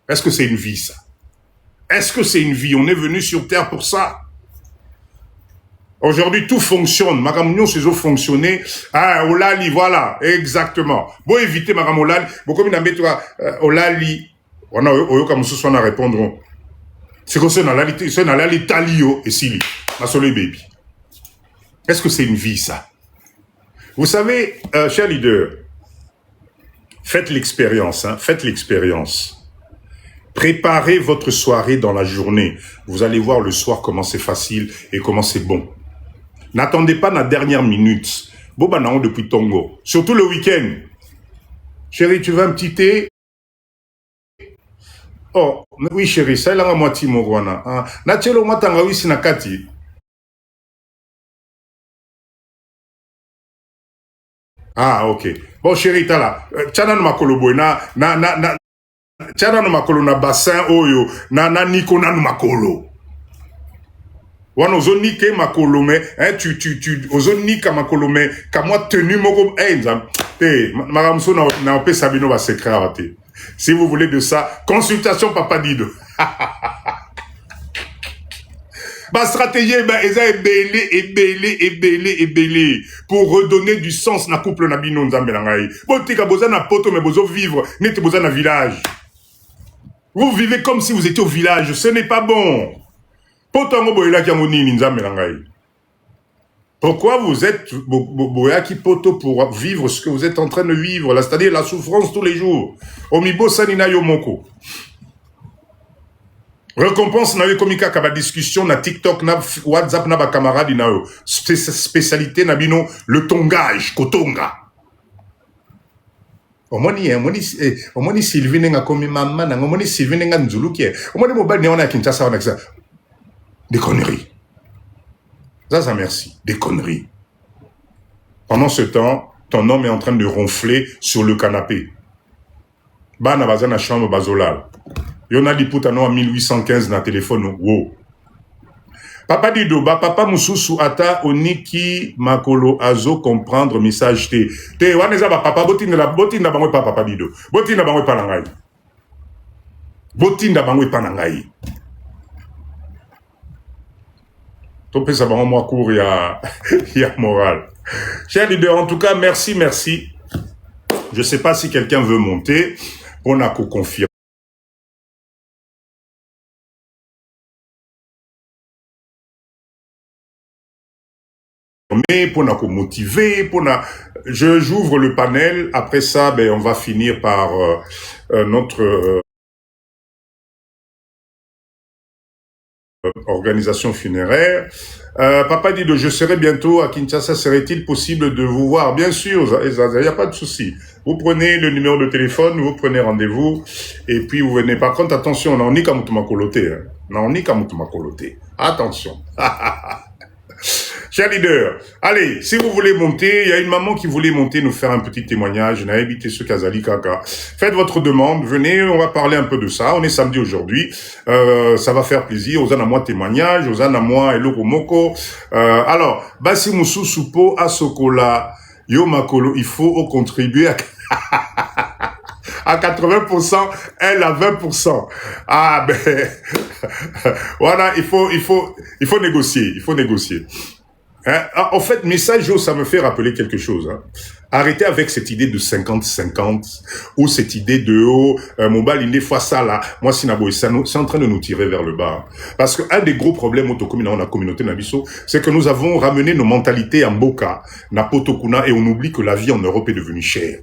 est-ce que c'est une vie, ça? Est-ce que c'est une vie? On est venu sur Terre pour ça. Aujourd'hui, tout fonctionne. Magamunion, c'est fonctionner. Ah, Olali, voilà, exactement. Bon, éviter Magam Olali. Bon, comme il a mis, Olali, on a, comme ce soit, on a répondre. C'est que c'est dans l'Italie, et si, ma soleil baby. Est-ce que c'est une vie, ça? Vous savez, cher leader, faites l'expérience, hein, faites l'expérience. Préparez votre soirée dans la journée. Vous allez voir le soir comment c'est facile et comment c'est bon. N'attendez pas la dernière minute. Boba naon depuis Tongo. Surtout le week-end. Chérie, tu veux un petit thé? Oh, oui chérie, ça il a moitié morwana. Nachelo matanga wisi nakati. Ah, ok. Bon, chérie, t'as là. Tchana no makolo boy, tchana no makolo na bassin oyo, na niko na no makolo. Wana ozonike makolo me, hein, tu, ozonika makolo me, kamwa tenu moko, maramso na ope sabino va secret. Si vous voulez de ça, consultation Papa Dido. Ma stratégie, est belé, pour redonner du sens na couple na bino nzambe na ngai. Botika boza na poto, mais bozo vivre, nete boza na village. Vous vivez comme si vous étiez au village, ce n'est pas bon. Poto ngo boyela ki ngoni nzambe na ngai. Pourquoi vous êtes boyaki poto pour vivre ce que vous êtes en train de vivre, c'est-à-dire la souffrance tous les jours. Omibo sanina yomoko. Récompense na yo komika kaba discussion na TikTok na WhatsApp na ba camarade na yo spécialité na bino le tongage kotonga. Omoni Sylvie nga komi mama na omoni Sylvie nga nzuluki omoni mobali na Kinshasa na ça des conneries. Ça merci, des conneries. Pendant ce temps, ton homme est en train de ronfler sur le canapé. Bana bazana chambre bazolal. Yona Liputano en 1815 na téléphone. Wow. Papa Dido, papa Mususu ata oniki makolo azo comprendre message te. Te waneza ba papa botinda bango pa papa Dido. Botinda bango pa nangai. Botinda bango pa nangai. Topé ça bango moi cours ya moral. Cher leader, en tout cas merci. Je sais pas si quelqu'un veut monter. On a qu'au confirmer. Pour nous motiver, j'ouvre le panel. Après ça, on va finir par notre organisation funéraire. Papa Dido, je serai bientôt à Kinshasa. Serait-il possible de vous voir? Bien sûr, il n'y a pas de souci. Vous prenez le numéro de téléphone, vous prenez rendez-vous, et puis vous venez. Par contre, attention, on n'y Makoloté. Attention. Cher leader, allez, si vous voulez monter, il y a une maman qui voulait monter, nous faire un petit témoignage, n'a évité ce Kazali Kaka. Faites votre demande, venez, on va parler un peu de ça. On est samedi aujourd'hui, ça va faire plaisir. Ozana moi témoignage, Ozana moi Eloko Moko. Alors, Basi Moussou Soupo Asokola Yo Makolo, il faut contribuer à 80%, elle à 20%. Ah voilà, il faut négocier. Hein? En fait, message, ça me fait rappeler quelque chose. Hein. Arrêtez avec cette idée de 50-50 ou cette idée de mobile une fois ça là. Moi, c'est en train de nous tirer vers le bas. Parce que un des gros problèmes dans la communauté Nabiso, c'est que nous avons ramené nos mentalités en Boka, Napotokuna, et on oublie que la vie en Europe est devenue chère.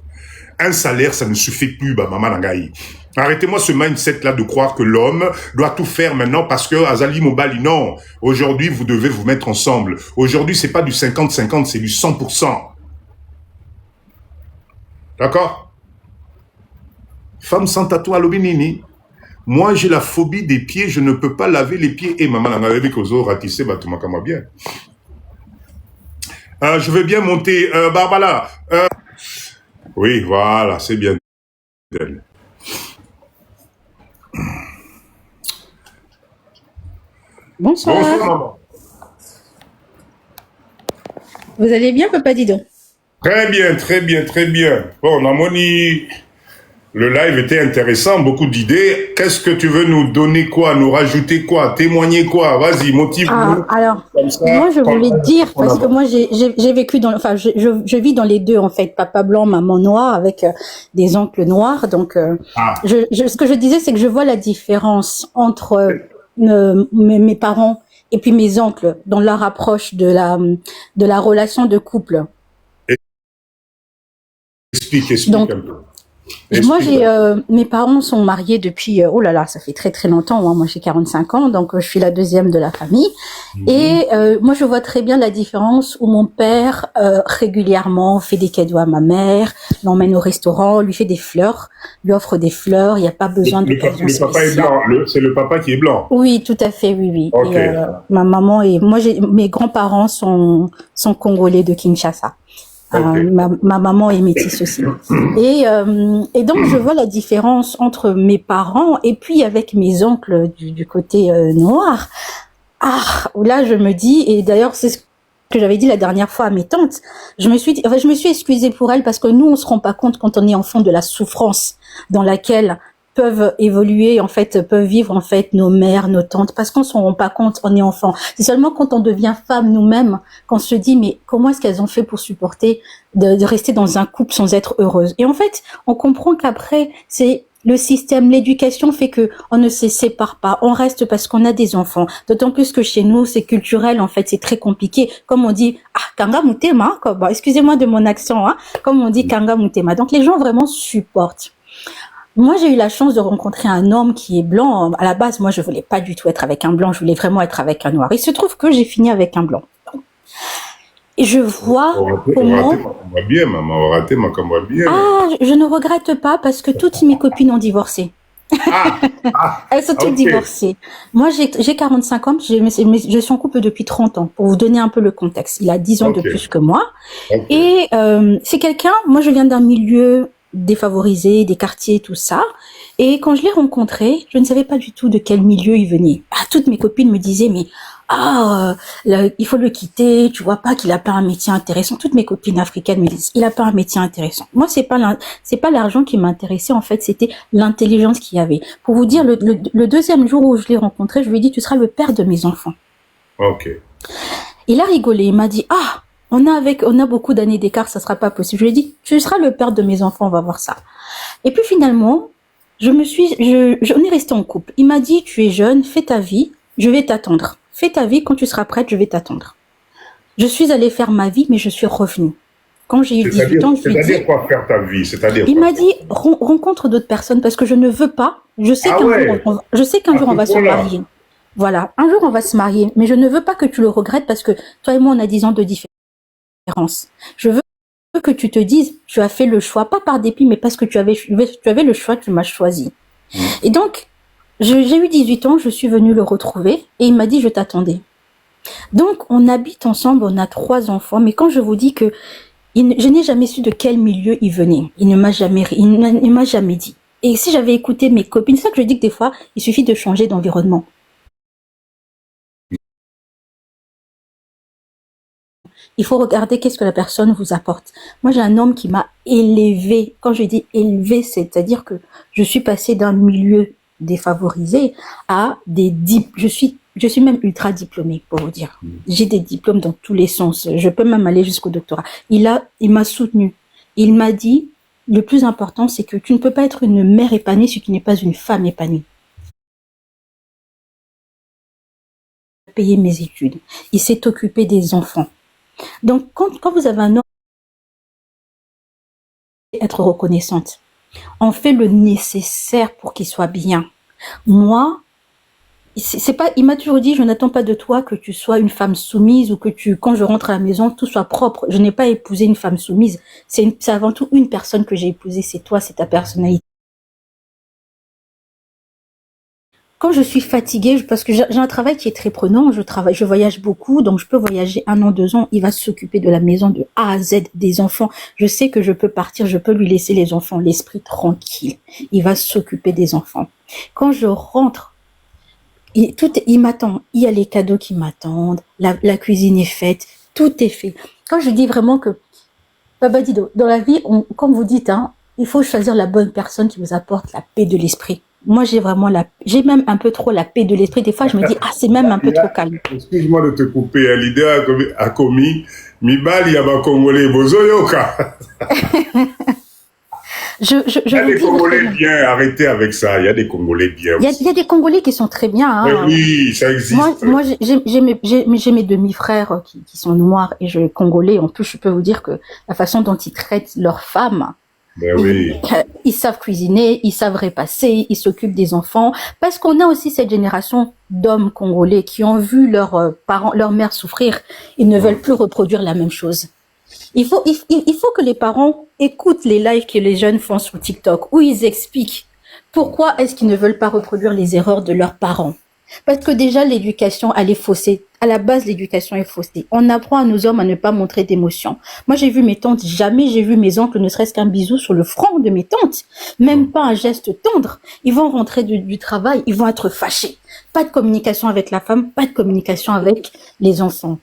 Un salaire, ça ne suffit plus, maman Nangaï. Arrêtez-moi ce mindset-là de croire que l'homme doit tout faire maintenant parce que Azali Mobali, non. Aujourd'hui, vous devez vous mettre ensemble. Aujourd'hui, c'est pas du 50-50, c'est du 100%. D'accord? Femme sans tatouage à l'obinini. Moi, j'ai la phobie des pieds, je ne peux pas laver les pieds. Et maman, on avait qu'aux autres ratissé, bah, tout m'a bien. Je vais bien monter. Barbara. Oui, voilà, c'est bien d'elle. Bonsoir. Bonsoir, maman. Vous allez bien, Papa Didon? Très bien, très bien, très bien. Bon, Namoni, le live était intéressant, beaucoup d'idées. Qu'est-ce que tu veux nous donner quoi, nous rajouter quoi, témoigner quoi? Vas-y, motive-nous. Alors, Comme ça, moi, je voulais dire, on parce que avance. moi, j'ai vécu dans, enfin, je vis dans les deux, en fait, papa blanc, maman noire, avec des oncles noirs. Donc, Ah, ce que je disais, c'est que je vois la différence entre mes parents et puis mes oncles dans leur approche de la relation de couple. explique Donc, un peu. moi, Explique. mes parents sont mariés depuis, oh là là, ça fait très très longtemps. Hein. Moi, j'ai 45 ans, donc je suis la deuxième de la famille. Et moi, je vois très bien la différence où mon père régulièrement fait des cadeaux à ma mère, l'emmène au restaurant, lui fait des fleurs, lui offre des fleurs. Il n'y a pas besoin d'occasion Le papa est spéciale. blanc, c'est le papa qui est blanc. Oui, tout à fait, oui, oui. Ok. Et ma maman et moi, mes grands-parents sont congolais de Kinshasa. Ok. Ma maman est métisse aussi. Et donc, je vois la différence entre mes parents et puis avec mes oncles du côté noir. Où là, je me dis, et d'ailleurs, c'est ce que j'avais dit la dernière fois à mes tantes, je me suis excusée pour elles parce que nous, on se rend pas compte quand on est enfant de la souffrance dans laquelle peuvent évoluer, en fait, peuvent vivre, en fait, nos mères, nos tantes, parce qu'on s'en rend pas compte, on est enfant. C'est seulement quand on devient femme nous-mêmes qu'on se dit, mais comment est-ce qu'elles ont fait pour supporter de rester dans un couple sans être heureuse? Et en fait, on comprend qu'après, c'est le système, l'éducation fait que on ne se sépare pas, on reste parce qu'on a des enfants. D'autant plus que chez nous, c'est culturel, en fait, c'est très compliqué. Comme on dit, kanga mutema, bon, excusez-moi de mon accent, hein, comme on dit kanga mutema. Donc les gens vraiment supportent. Moi, j'ai eu la chance de rencontrer un homme qui est blanc. À la base, moi, je voulais pas du tout être avec un blanc, je voulais vraiment être avec un noir. Il se trouve que j'ai fini avec un blanc. Et je vois comment... On va bien, maman, on va rater, ma caméra bien. Je ne regrette pas parce que toutes mes copines ont divorcé. Elles sont toutes divorcées. Moi, j'ai 45 ans, je suis en couple depuis 30 ans, pour vous donner un peu le contexte. Il a 10 ans de plus que moi. Et c'est quelqu'un, moi je viens d'un milieu défavorisé, des quartiers, tout ça. Et quand je l'ai rencontré, je ne savais pas du tout de quel milieu il venait. Toutes mes copines me disaient, mais il faut le quitter, tu vois pas qu'il a pas un métier intéressant. Toutes mes copines africaines me disent, il a pas un métier intéressant. Moi, c'est pas l'argent qui m'intéressait, en fait, c'était l'intelligence qu'il y avait. Pour vous dire, le deuxième jour où je l'ai rencontré, je lui ai dit, tu seras le père de mes enfants. Ok. Il a rigolé, il m'a dit, on a beaucoup d'années d'écart, ça sera pas possible. Je lui ai dit, tu seras le père de mes enfants, on va voir ça. Et puis finalement, on est resté en couple. Il m'a dit, tu es jeune, fais ta vie, je vais t'attendre. Fais ta vie, quand tu seras prête, je vais t'attendre. Je suis allée faire ma vie, mais je suis revenue. Quand j'ai eu 18 ans, je lui ai dit... C'est-à-dire quoi faire ta vie? Il m'a dit, rencontre d'autres personnes, parce que je ne veux pas, je sais qu'un jour on va se marier. Voilà, un jour on va se marier, mais je ne veux pas que tu le regrettes parce que toi et moi on a 10 ans de différence. Je veux que tu te dises, tu as fait le choix, pas par dépit, mais parce que tu avais le choix, tu m'as choisi. Et donc, j'ai eu 18 ans, je suis venue le retrouver et il m'a dit, je t'attendais. Donc, on habite ensemble, on a 3 enfants, mais quand je vous dis que je n'ai jamais su de quel milieu il venait, il ne m'a jamais dit. Et si j'avais écouté mes copines, c'est ça que je dis que des fois, il suffit de changer d'environnement. Il faut regarder qu'est-ce que la personne vous apporte. Moi, j'ai un homme qui m'a élevé. Quand je dis élevé, c'est-à-dire que je suis passée d'un milieu défavorisé à je suis même ultra diplômée, pour vous dire. J'ai des diplômes dans tous les sens. Je peux même aller jusqu'au doctorat. Il m'a soutenue. Il m'a dit, le plus important, c'est que tu ne peux pas être une mère épanouie si tu n'es pas une femme épanouie. Il a payé mes études. Il s'est occupé des enfants. Donc, quand vous avez un homme, être reconnaissante. On fait le nécessaire pour qu'il soit bien. Moi, il m'a toujours dit, je n'attends pas de toi que tu sois une femme soumise ou que quand je rentre à la maison, tout soit propre. Je n'ai pas épousé une femme soumise. C'est avant tout une personne que j'ai épousée. C'est toi, c'est ta personnalité. quand je suis fatiguée, parce que j'ai un travail qui est très prenant, je voyage beaucoup, donc je peux voyager 1 an, 2 ans, il va s'occuper de la maison de A à Z, des enfants. Je sais que je peux partir, je peux lui laisser les enfants, l'esprit tranquille. Il va s'occuper des enfants. Quand je rentre, il m'attend. Il y a les cadeaux qui m'attendent, la cuisine est faite, tout est fait. Quand je dis vraiment que, Baba Dido, dans la vie, comme vous dites, hein, il faut choisir la bonne personne qui vous apporte la paix de l'esprit. Moi, j'ai même un peu trop la paix de l'esprit. Des fois, je me dis, c'est même un peu trop calme. Excuse-moi de te couper. L'idée a commis, Mibali yaba Congolais, Bozoyoka. Il y a des Congolais bien, arrêtez avec ça. Il y a des Congolais bien. Il y a des Congolais qui sont très bien. Hein. Mais oui, ça existe. Moi j'ai mes demi-frères qui sont noirs et Congolais. En plus, je peux vous dire que la façon dont ils traitent leurs femmes, ben oui. Ils savent cuisiner, ils savent repasser, ils s'occupent des enfants. Parce qu'on a aussi cette génération d'hommes congolais qui ont vu leurs parents, leur mère souffrir. Ils ne veulent plus reproduire la même chose. Il faut que les parents écoutent les lives que les jeunes font sur TikTok où ils expliquent pourquoi est-ce qu'ils ne veulent pas reproduire les erreurs de leurs parents. Parce que déjà, l'éducation, elle est faussée. À la base, l'éducation est faussée. On apprend à nos hommes à ne pas montrer d'émotion. Moi, j'ai vu mes tantes, jamais j'ai vu mes oncles, ne serait-ce qu'un bisou sur le front de mes tantes. Même pas un geste tendre. Ils vont rentrer du travail, ils vont être fâchés. Pas de communication avec la femme, pas de communication avec les enfants.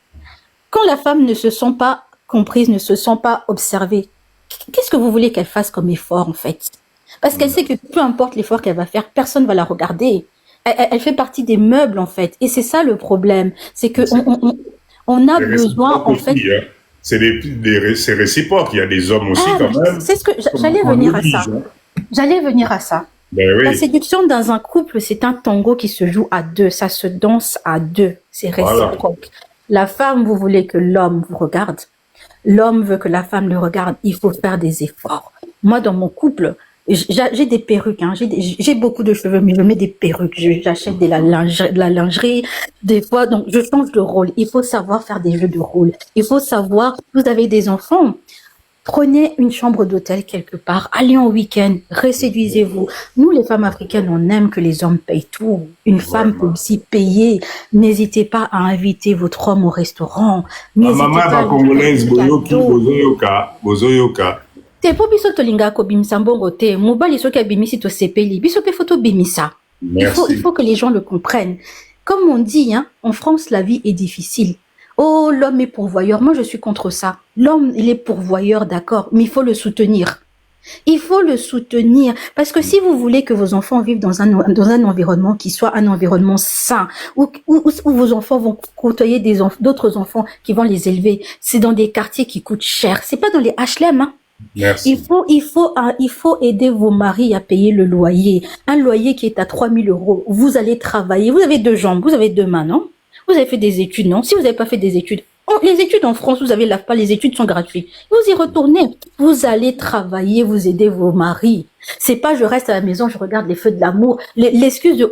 Quand la femme ne se sent pas comprise, ne se sent pas observée, qu'est-ce que vous voulez qu'elle fasse comme effort, en fait? Parce qu'elle sait que peu importe l'effort qu'elle va faire, personne va la regarder. Elle fait partie des meubles, en fait. Et c'est ça le problème. C'est que on a besoin, en fait... Aussi, hein. C'est réciproque. Il y a des hommes aussi, quand même. C'est ce que j'allais venir à ça. J'allais venir à ça. Ben oui. La séduction dans un couple, c'est un tango qui se joue à deux. Ça se danse à deux. C'est réciproque. Voilà. La femme, vous voulez que l'homme vous regarde. L'homme veut que la femme le regarde. Il faut faire des efforts. Moi, dans mon couple, j'ai des perruques, hein. J'ai beaucoup de cheveux, mais je mets des perruques. J'achète de la lingerie, des fois, donc je change de rôle. Il faut savoir faire des jeux de rôle. Il faut savoir, vous avez des enfants, prenez une chambre d'hôtel quelque part, allez en week-end, reséduisez-vous. Nous, les femmes africaines, on aime que les hommes payent tout. Une femme peut aussi payer. N'hésitez pas à inviter votre homme au restaurant. Maman va congolaise, bozoyoka. Te po biso tolinga ko bimisa mbongo te mobali soki abimisi to sepeli biso pe photo bimisa. Il faut que les gens le comprennent. Comme on dit, hein, en France la vie est difficile. Oh, l'homme est pourvoyeur. Moi je suis contre ça. L'homme il est pourvoyeur, d'accord, mais il faut le soutenir. Il faut le soutenir parce que si vous voulez que vos enfants vivent dans un environnement qui soit un environnement sain où vos enfants vont côtoyer d'autres enfants qui vont les élever, c'est dans des quartiers qui coûtent cher. C'est pas dans les HLM, hein. Merci. Il faut aider vos maris à payer le loyer. Un loyer qui est à 3 000 €. Vous allez travailler. Vous avez 2 jambes, vous avez 2 mains, non? Vous avez fait des études, non? Si vous n'avez pas fait des études, les études en France, vous avez pas, les études sont gratuites. Vous y retournez. Vous allez travailler, vous aider vos maris. C'est pas je reste à la maison, je regarde les feux de l'amour. L'excuse de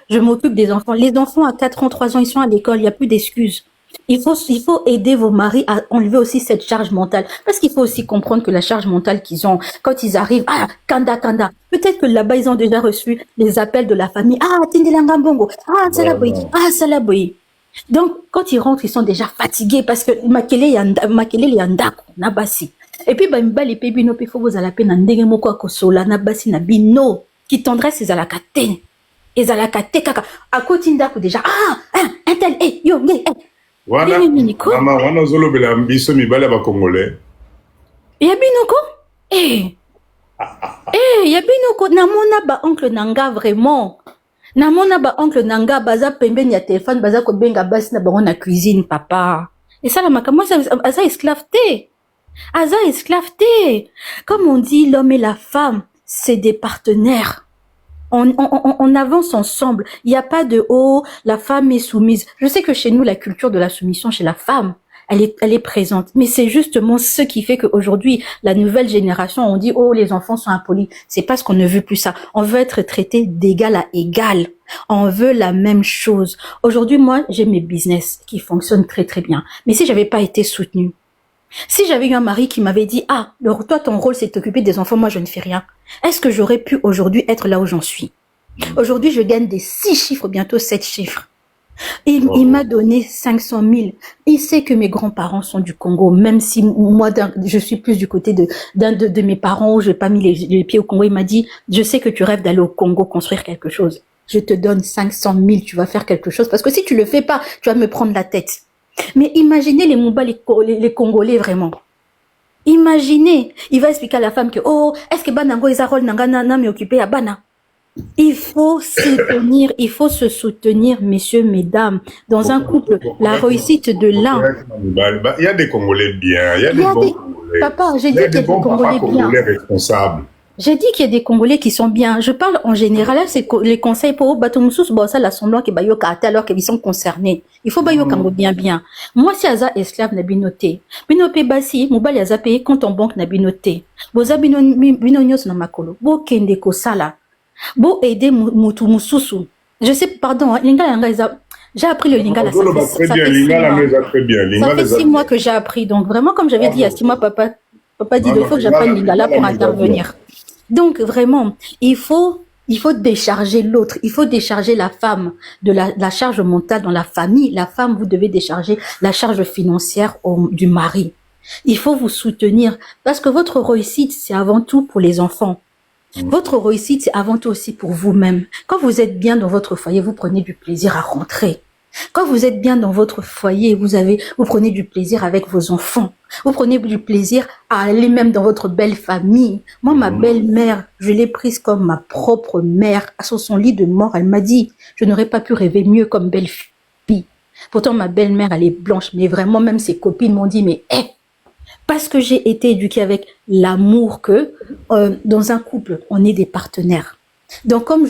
je m'occupe des enfants. Les enfants à 4 ans, 3 ans, ils sont à l'école, il n'y a plus d'excuses. Il faut aider vos maris à enlever aussi cette charge mentale. Parce qu'il faut aussi comprendre que la charge mentale qu'ils ont, quand ils arrivent, kanda. Peut-être que là-bas, ils ont déjà reçu les appels de la famille. Tindelanga Bongo. Salaboy. Donc, quand ils rentrent, ils sont déjà fatigués parce que makele yandako, nabasi. Et puis, les pébino, il faut vous à la peine, ndenge moko akosola, nabasi, nabino, qui tendresse, ils à la kate. Ils à la kate, kaka. À côté ndako déjà, un tel, Wana mama wana zolobela mbiso mibale ba congolais. Ya binoko? Ya binoko namona ba oncle nanga vraiment. Namona ba oncle nanga baza pembeni ya téléphone baza ko benga basi na bango na cuisine papa. Et ça la makamwa aza esclave te. Aza esclave te. Comme on dit l'homme et la femme, c'est des partenaires. On avance ensemble. Il n'y a pas de la femme est soumise. Je sais que chez nous, la culture de la soumission chez la femme, elle est présente. Mais c'est justement ce qui fait qu'aujourd'hui, la nouvelle génération, on dit les enfants sont impolis. C'est parce qu'on ne veut plus ça. On veut être traité d'égal à égal. On veut la même chose. Aujourd'hui, moi, j'ai mes business qui fonctionnent très très bien. Mais si j'avais pas été soutenue, si j'avais eu un mari qui m'avait dit toi ton rôle c'est de t'occuper des enfants, moi je ne fais rien, est-ce que j'aurais pu aujourd'hui être là où j'en suis? Aujourd'hui, je gagne des 6 chiffres, bientôt 7 chiffres. Il m'a donné 500 000. Il sait que mes grands-parents sont du Congo, même si moi, je suis plus du côté d'un de mes parents où je n'ai pas mis les pieds au Congo. Il m'a dit, je sais que tu rêves d'aller au Congo construire quelque chose. Je te donne 500 000, tu vas faire quelque chose. Parce que si tu le fais pas, tu vas me prendre la tête. Mais imaginez les Mouba, les Congolais vraiment. Imaginez, il va expliquer à la femme que, oh, est-ce que Banango Isarol Nangana m'est occupé à Bana? Il faut se soutenir, messieurs, mesdames. Dans un couple, la réussite de l'un. Il y a des Congolais bien, il y a des bons Congolais. Papa, j'ai dit qu'il y a des Congolais bien. Responsables. J'ai dit qu'il y a des Congolais qui sont bien. Je parle en général, là, c'est les conseils pour Batomoussous, bon, ça, l'assemblant qui bayoka alors qu'ils sont concernés. Il faut bayoka bien. Moi, si Aza esclave n'a binoté. Binope basi, moubali Aza payé compte en banque n'a binoté. Boza binonyos na makolo. Bo kende ko sala. Bo aider Moutou Moussoussou. Je sais, pardon, j'ai appris le lingala. Ça fait 6 mois que j'ai appris. Donc, vraiment, comme j'avais dit il y a 6 mois, papa dit qu'il faut que j'apprenne le lingala pour intervenir. Donc, vraiment, il faut décharger l'autre. Il faut décharger la femme de la charge mentale dans la famille. La femme, vous devez décharger la charge financière du mari. Il faut vous soutenir parce que votre réussite, c'est avant tout pour les enfants. Votre réussite, c'est avant tout aussi pour vous-même. Quand vous êtes bien dans votre foyer, vous prenez du plaisir à rentrer. Quand vous êtes bien dans votre foyer, vous prenez du plaisir avec vos enfants. Vous prenez du plaisir à aller même dans votre belle famille. Moi, ma belle-mère, je l'ai prise comme ma propre mère. Sur son lit de mort, elle m'a dit, je n'aurais pas pu rêver mieux comme belle-fille. Pourtant, ma belle-mère, elle est blanche. Mais vraiment, même ses copines m'ont dit, mais parce que j'ai été éduquée avec l'amour que dans un couple, on est des partenaires. Donc comme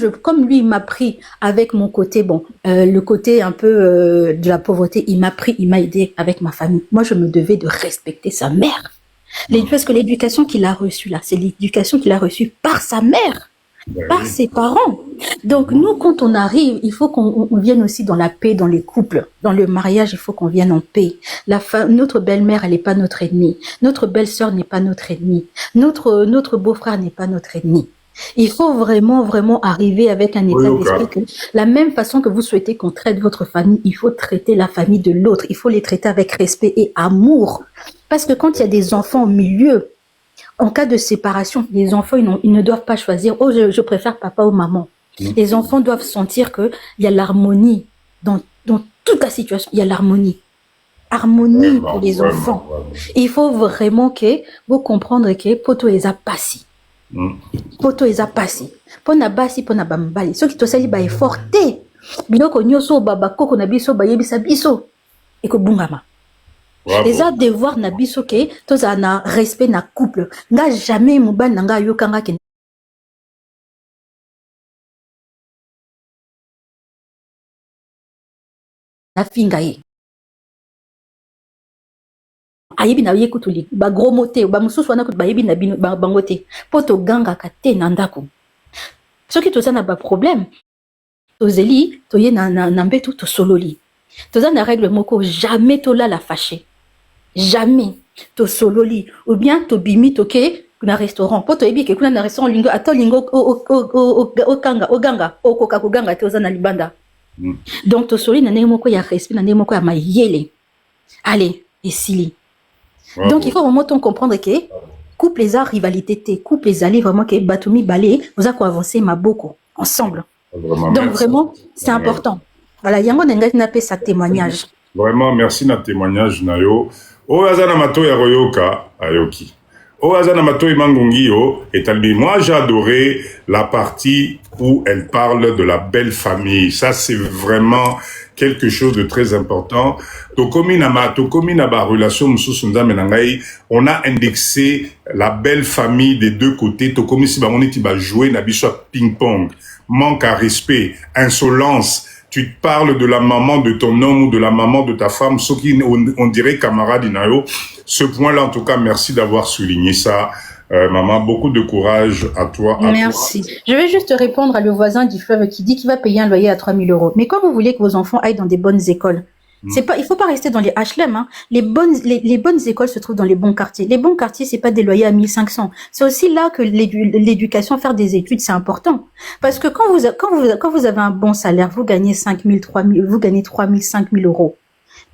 lui il m'a pris avec mon côté le côté un peu de la pauvreté, il m'a aidé avec ma famille. Moi je me devais de respecter sa mère. Parce que l'éducation qu'il a reçue là, c'est l'éducation qu'il a reçue par sa mère, par ses parents. Donc nous quand on arrive, il faut qu'on vienne aussi dans la paix dans les couples, dans le mariage, il faut qu'on vienne en paix. Notre belle-mère, elle n'est pas notre ennemie. Notre belle-sœur n'est pas notre ennemie. Notre beau-frère n'est pas notre ennemi. Il faut vraiment, vraiment arriver avec un état d'esprit que la même façon que vous souhaitez qu'on traite votre famille, il faut traiter la famille de l'autre. Il faut les traiter avec respect et amour. Parce que quand il y a des enfants au milieu, en cas de séparation, les enfants, ils ne doivent pas choisir, oh, je préfère papa ou maman. Les enfants doivent sentir qu'il y a l'harmonie dans toute la situation. Il y a l'harmonie. Harmonie pour les enfants. Il faut vraiment que vous compreniez que poto eza pasi. Poto eza pasi. Pona basi, pona bambali. Ceux qui te sali ba effort te. Biloko nyoso baba koko na biso ba yebisa biso. Eko bungama. Les a devoir na biso ke toza na respect na couple. Nga jamais mobali nanga yokanga ke na finga ye. Ayebi na yekutuli ba gros moté ba mususu wana kutu ba yebi na bangote poto ganga kate na ndako. Soki toza na ba problème tozeli toye na mbetu to sololi. Toza na règle moko jamais tola la fâcher. Jamais to sololi ou bien to bimi toke na restaurant poto yebi ke kuna na restaurant lingo ato lingo o ganga okoka ko ganga toza na libanda. Donc to sololi na ndenge moko ya respect na ndenge moko ya mayele. Allez, esili. Donc il faut vraiment comprendre que couple les arts rivalité couple les alliés vraiment que Batoumi Balé vous a avancer ma beaucoup ensemble. Donc vraiment c'est important. Voilà, yango n'engage n'a pas sa témoignage. Vraiment merci na témoignage nayo. O azana mato ya royoka ayoki. O azana mato imangungi yo etalbi. Moi j'ai adoré la partie où elle parle de la belle famille. Ça c'est vraiment quelque chose de très important. On a indexé la belle famille des deux côtés. Jouer ping-pong, manque à respect, insolence. Tu te parles de la maman de ton homme ou de la maman de ta femme, ce qui on dirait camarade Inayo. Ce point-là, en tout cas, merci d'avoir souligné ça. Maman, beaucoup de courage à toi. Merci. Je vais juste répondre à le voisin du fleuve qui dit qu'il va payer un loyer à 3 000 €. Mais quand vous voulez que vos enfants aillent dans des bonnes écoles, C'est pas, il faut pas rester dans les HLM, hein. Les bonnes écoles se trouvent dans les bons quartiers. Les bons quartiers, c'est pas des loyers à 1500. C'est aussi là que l'éducation, faire des études, c'est important. Parce que quand vous avez un bon salaire, vous gagnez 5 000, 3 000, vous gagnez 3 000, 5 000 euros.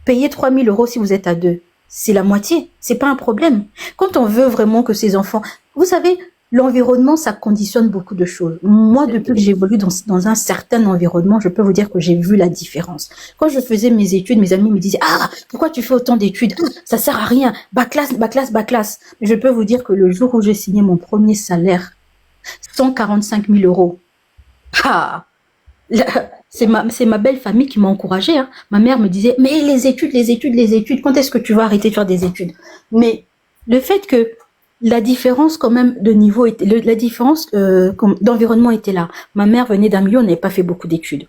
Payez 3 000 euros si vous êtes à deux. C'est la moitié. C'est pas un problème. Quand on veut vraiment que ces enfants, vous savez, l'environnement, ça conditionne beaucoup de choses. Moi, depuis que j'évolue dans un certain environnement, je peux vous dire que j'ai vu la différence. Quand je faisais mes études, mes amis me disaient, ah, pourquoi tu fais autant d'études? Ça sert à rien. Backlash, backlash, backlash. Mais je peux vous dire que le jour où j'ai signé mon premier salaire, 145 000 euros. Ah! C'est ma belle famille qui m'a encouragée, hein. Ma mère me disait, mais les études, quand est-ce que tu vas arrêter de faire des études? Mais le fait que la différence quand même de niveau était, la différence d'environnement était là. Ma mère venait d'un milieu où on n'avait pas fait beaucoup d'études.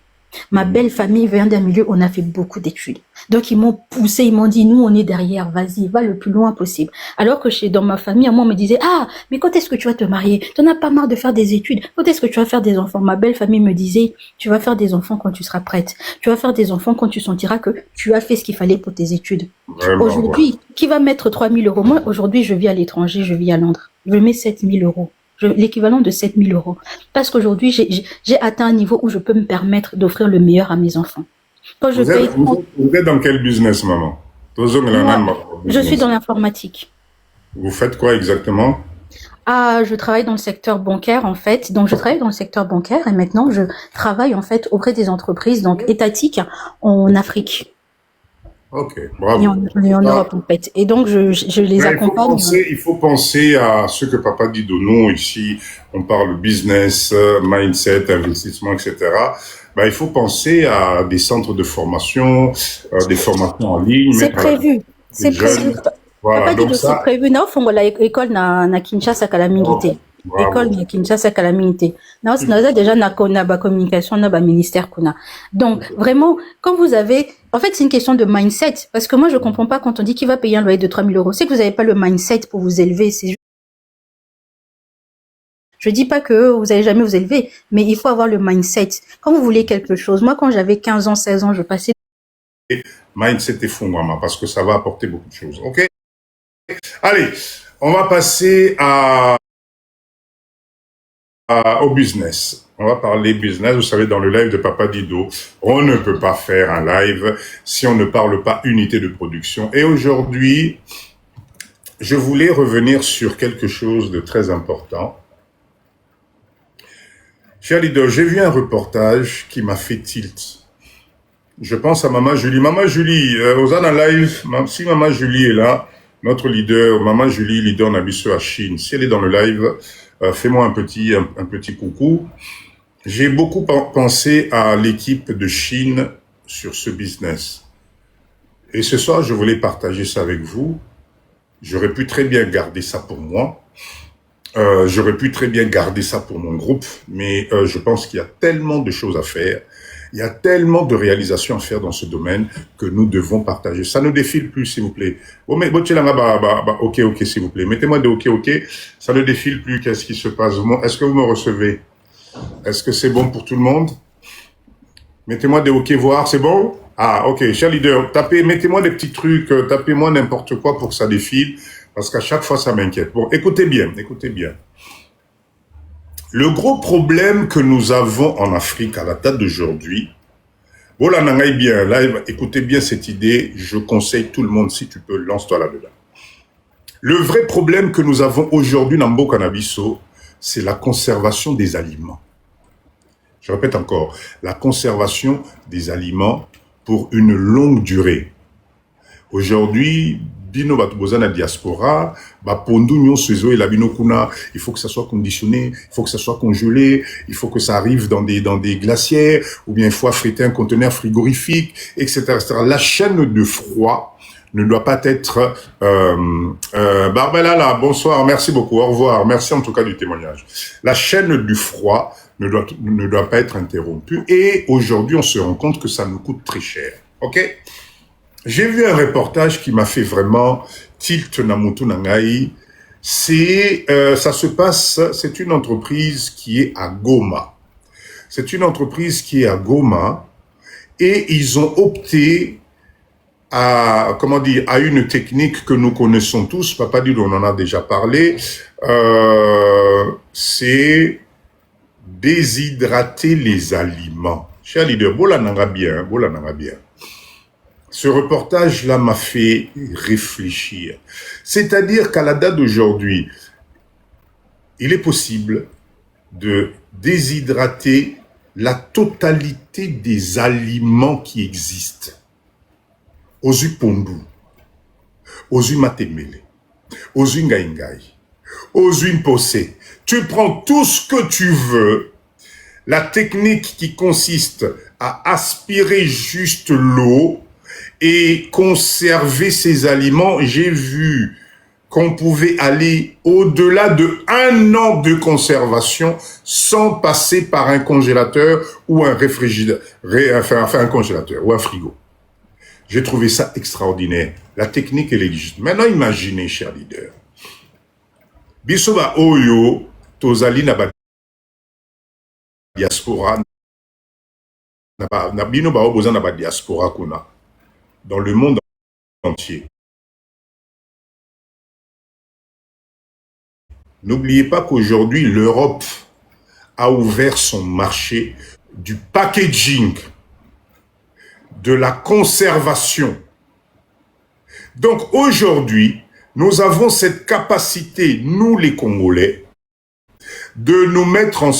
Ma belle famille vient d'un milieu où on a fait beaucoup d'études. Donc ils m'ont poussé, ils m'ont dit, nous on est derrière, vas-y, va le plus loin possible. Alors que dans ma famille, moi on me disait, ah, mais quand est-ce que tu vas te marier? T'en as pas marre de faire des études? Quand est-ce que tu vas faire des enfants? Ma belle famille me disait, tu vas faire des enfants quand tu seras prête. Tu vas faire des enfants quand tu sentiras que tu as fait ce qu'il fallait pour tes études. Aujourd'hui, qui va mettre 3 000 euros? Moi, aujourd'hui, je vis à l'étranger, je vis à Londres. Je mets 7 000 euros. L'équivalent de 7 000 euros. Parce qu'aujourd'hui, j'ai atteint un niveau où je peux me permettre d'offrir le meilleur à mes enfants. Quand vous êtes dans quel business, maman? Moi, je suis dans l'informatique. Vous faites quoi exactement? Ah, je travaille dans le secteur bancaire, en fait. Donc, je travaille dans le secteur bancaire et maintenant, je travaille, en fait, auprès des entreprises, donc, étatiques en Afrique. Ok, bravo. Et en Europe, en fait. Et donc, je les accompagne. Il faut penser à ce que Papa dit de nous ici. On parle business, mindset, investissement, etc. Ben, il faut penser à des centres de formation, des formations en ligne. C'est prévu. C'est prévu. Voilà, Papa dit que c'est prévu. Non, faut l'école na Kinshasa Calamité. École na Kinshasa Calamité. Non, c'est déjà na communication na ministère kuna. Donc vraiment, quand vous avez, en fait, c'est une question de mindset. Parce que moi, je comprends pas quand on dit qu'il va payer un loyer de 3 000 euros. C'est que vous n'avez pas le mindset pour vous élever. Je dis pas que vous allez jamais vous élever, mais il faut avoir le mindset. Quand vous voulez quelque chose, moi, quand j'avais 15 ans, 16 ans, je passais. Mindset est fou, maman, parce que ça va apporter beaucoup de choses. Ok? Allez, on va passer au business. On va parler business. Vous savez, dans le live de Papa Dido, on ne peut pas faire un live si on ne parle pas unité de production. Et aujourd'hui, je voulais revenir sur quelque chose de très important. Cher leader, j'ai vu un reportage qui m'a fait tilt. Je pense à Maman Julie. Maman Julie, Osana Live, si Maman Julie est là, notre leader, Maman Julie, leader Nabiso à Chine, si elle est dans le live, fais-moi un petit coucou. J'ai beaucoup pensé à l'équipe de Chine sur ce business. Et ce soir, je voulais partager ça avec vous. J'aurais pu très bien garder ça pour moi. J'aurais pu très bien garder ça pour mon groupe, mais je pense qu'il y a tellement de choses à faire. Il y a tellement de réalisations à faire dans ce domaine que nous devons partager. Ça ne défile plus, s'il vous plaît. Ok, s'il vous plaît. Mettez-moi des ok. Ça ne défile plus. Qu'est-ce qui se passe? Est-ce que vous me recevez? Est-ce que c'est bon pour tout le monde? Mettez-moi des ok, voir. C'est bon? Ah, ok. Cher leader, mettez-moi des petits trucs, tapez-moi n'importe quoi pour que ça défile. Parce qu'à chaque fois, ça m'inquiète. Bon, écoutez bien. Le gros problème que nous avons en Afrique à la date d'aujourd'hui, voilà, nangaï bien, là, écoutez bien cette idée, je conseille tout le monde, si tu peux, lance-toi là-dedans. Le vrai problème que nous avons aujourd'hui dans Mboka na biso, c'est la conservation des aliments. Je répète encore, la conservation des aliments pour une longue durée. Aujourd'hui, bino batuboza na diaspora, pondu nyonso ezo la bino kuna, il faut que ça soit conditionné, il faut que ça soit congelé, il faut que ça arrive dans des glacières, ou bien il faut affréter un conteneur frigorifique, etc., etc. La chaîne de froid ne doit pas être... Barbella, là, bonsoir, merci beaucoup, au revoir, merci en tout cas du témoignage. La chaîne du froid ne doit pas être interrompue, et aujourd'hui, on se rend compte que ça nous coûte très cher. Ok? J'ai vu un reportage qui m'a fait vraiment tilt namutu nangai. Ça se passe, c'est une entreprise qui est à Goma. C'est une entreprise qui est à Goma et ils ont opté comment dire, à une technique que nous connaissons tous, Papa dit, on en a déjà parlé, c'est déshydrater les aliments. Cher leader, bola nanga bien, bola nanga bien. Ce reportage-là m'a fait réfléchir. C'est-à-dire qu'à la date d'aujourd'hui, il est possible de déshydrater la totalité des aliments qui existent. Ozu pondu, ozu matemele, ozu ngaingai, ozu impose. Tu prends tout ce que tu veux. La technique qui consiste à aspirer juste l'eau et conserver ces aliments, j'ai vu qu'on pouvait aller au-delà de 1 an de conservation sans passer par un congélateur ou un réfrigérateur, un congélateur ou un frigo. J'ai trouvé ça extraordinaire. La technique, elle est juste. Maintenant, imaginez, cher leader. Bisoba Oyo, Tozali na diaspora, na bino ba oboza na diaspora kuna, dans le monde entier. N'oubliez pas qu'aujourd'hui, l'Europe a ouvert son marché du packaging, de la conservation. Donc aujourd'hui, nous avons cette capacité, nous les Congolais, de nous mettre en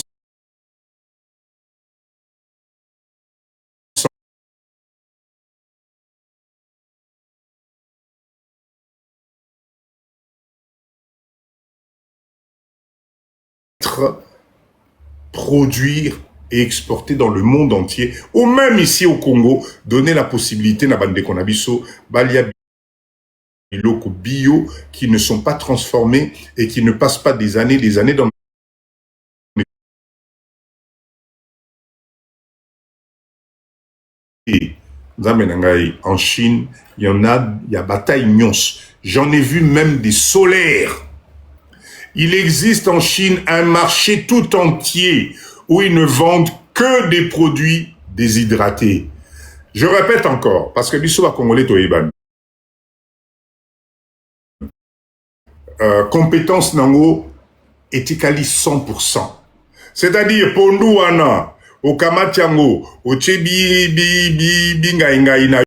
produire et exporter dans le monde entier, ou même ici au Congo, donner la possibilité na bande konabiso balia biloko bio qui ne sont pas transformés et qui ne passent pas des années dans en Chine, il y a bataille nyons. J'en ai vu même des solaires. Il existe en Chine un marché tout entier où ils ne vendent que des produits déshydratés. Je répète encore, parce que biso Congolais toyeban. Compétence nango etikali 100%. C'est-à-dire pour nous au kamatiango, au tchebi binga inga ina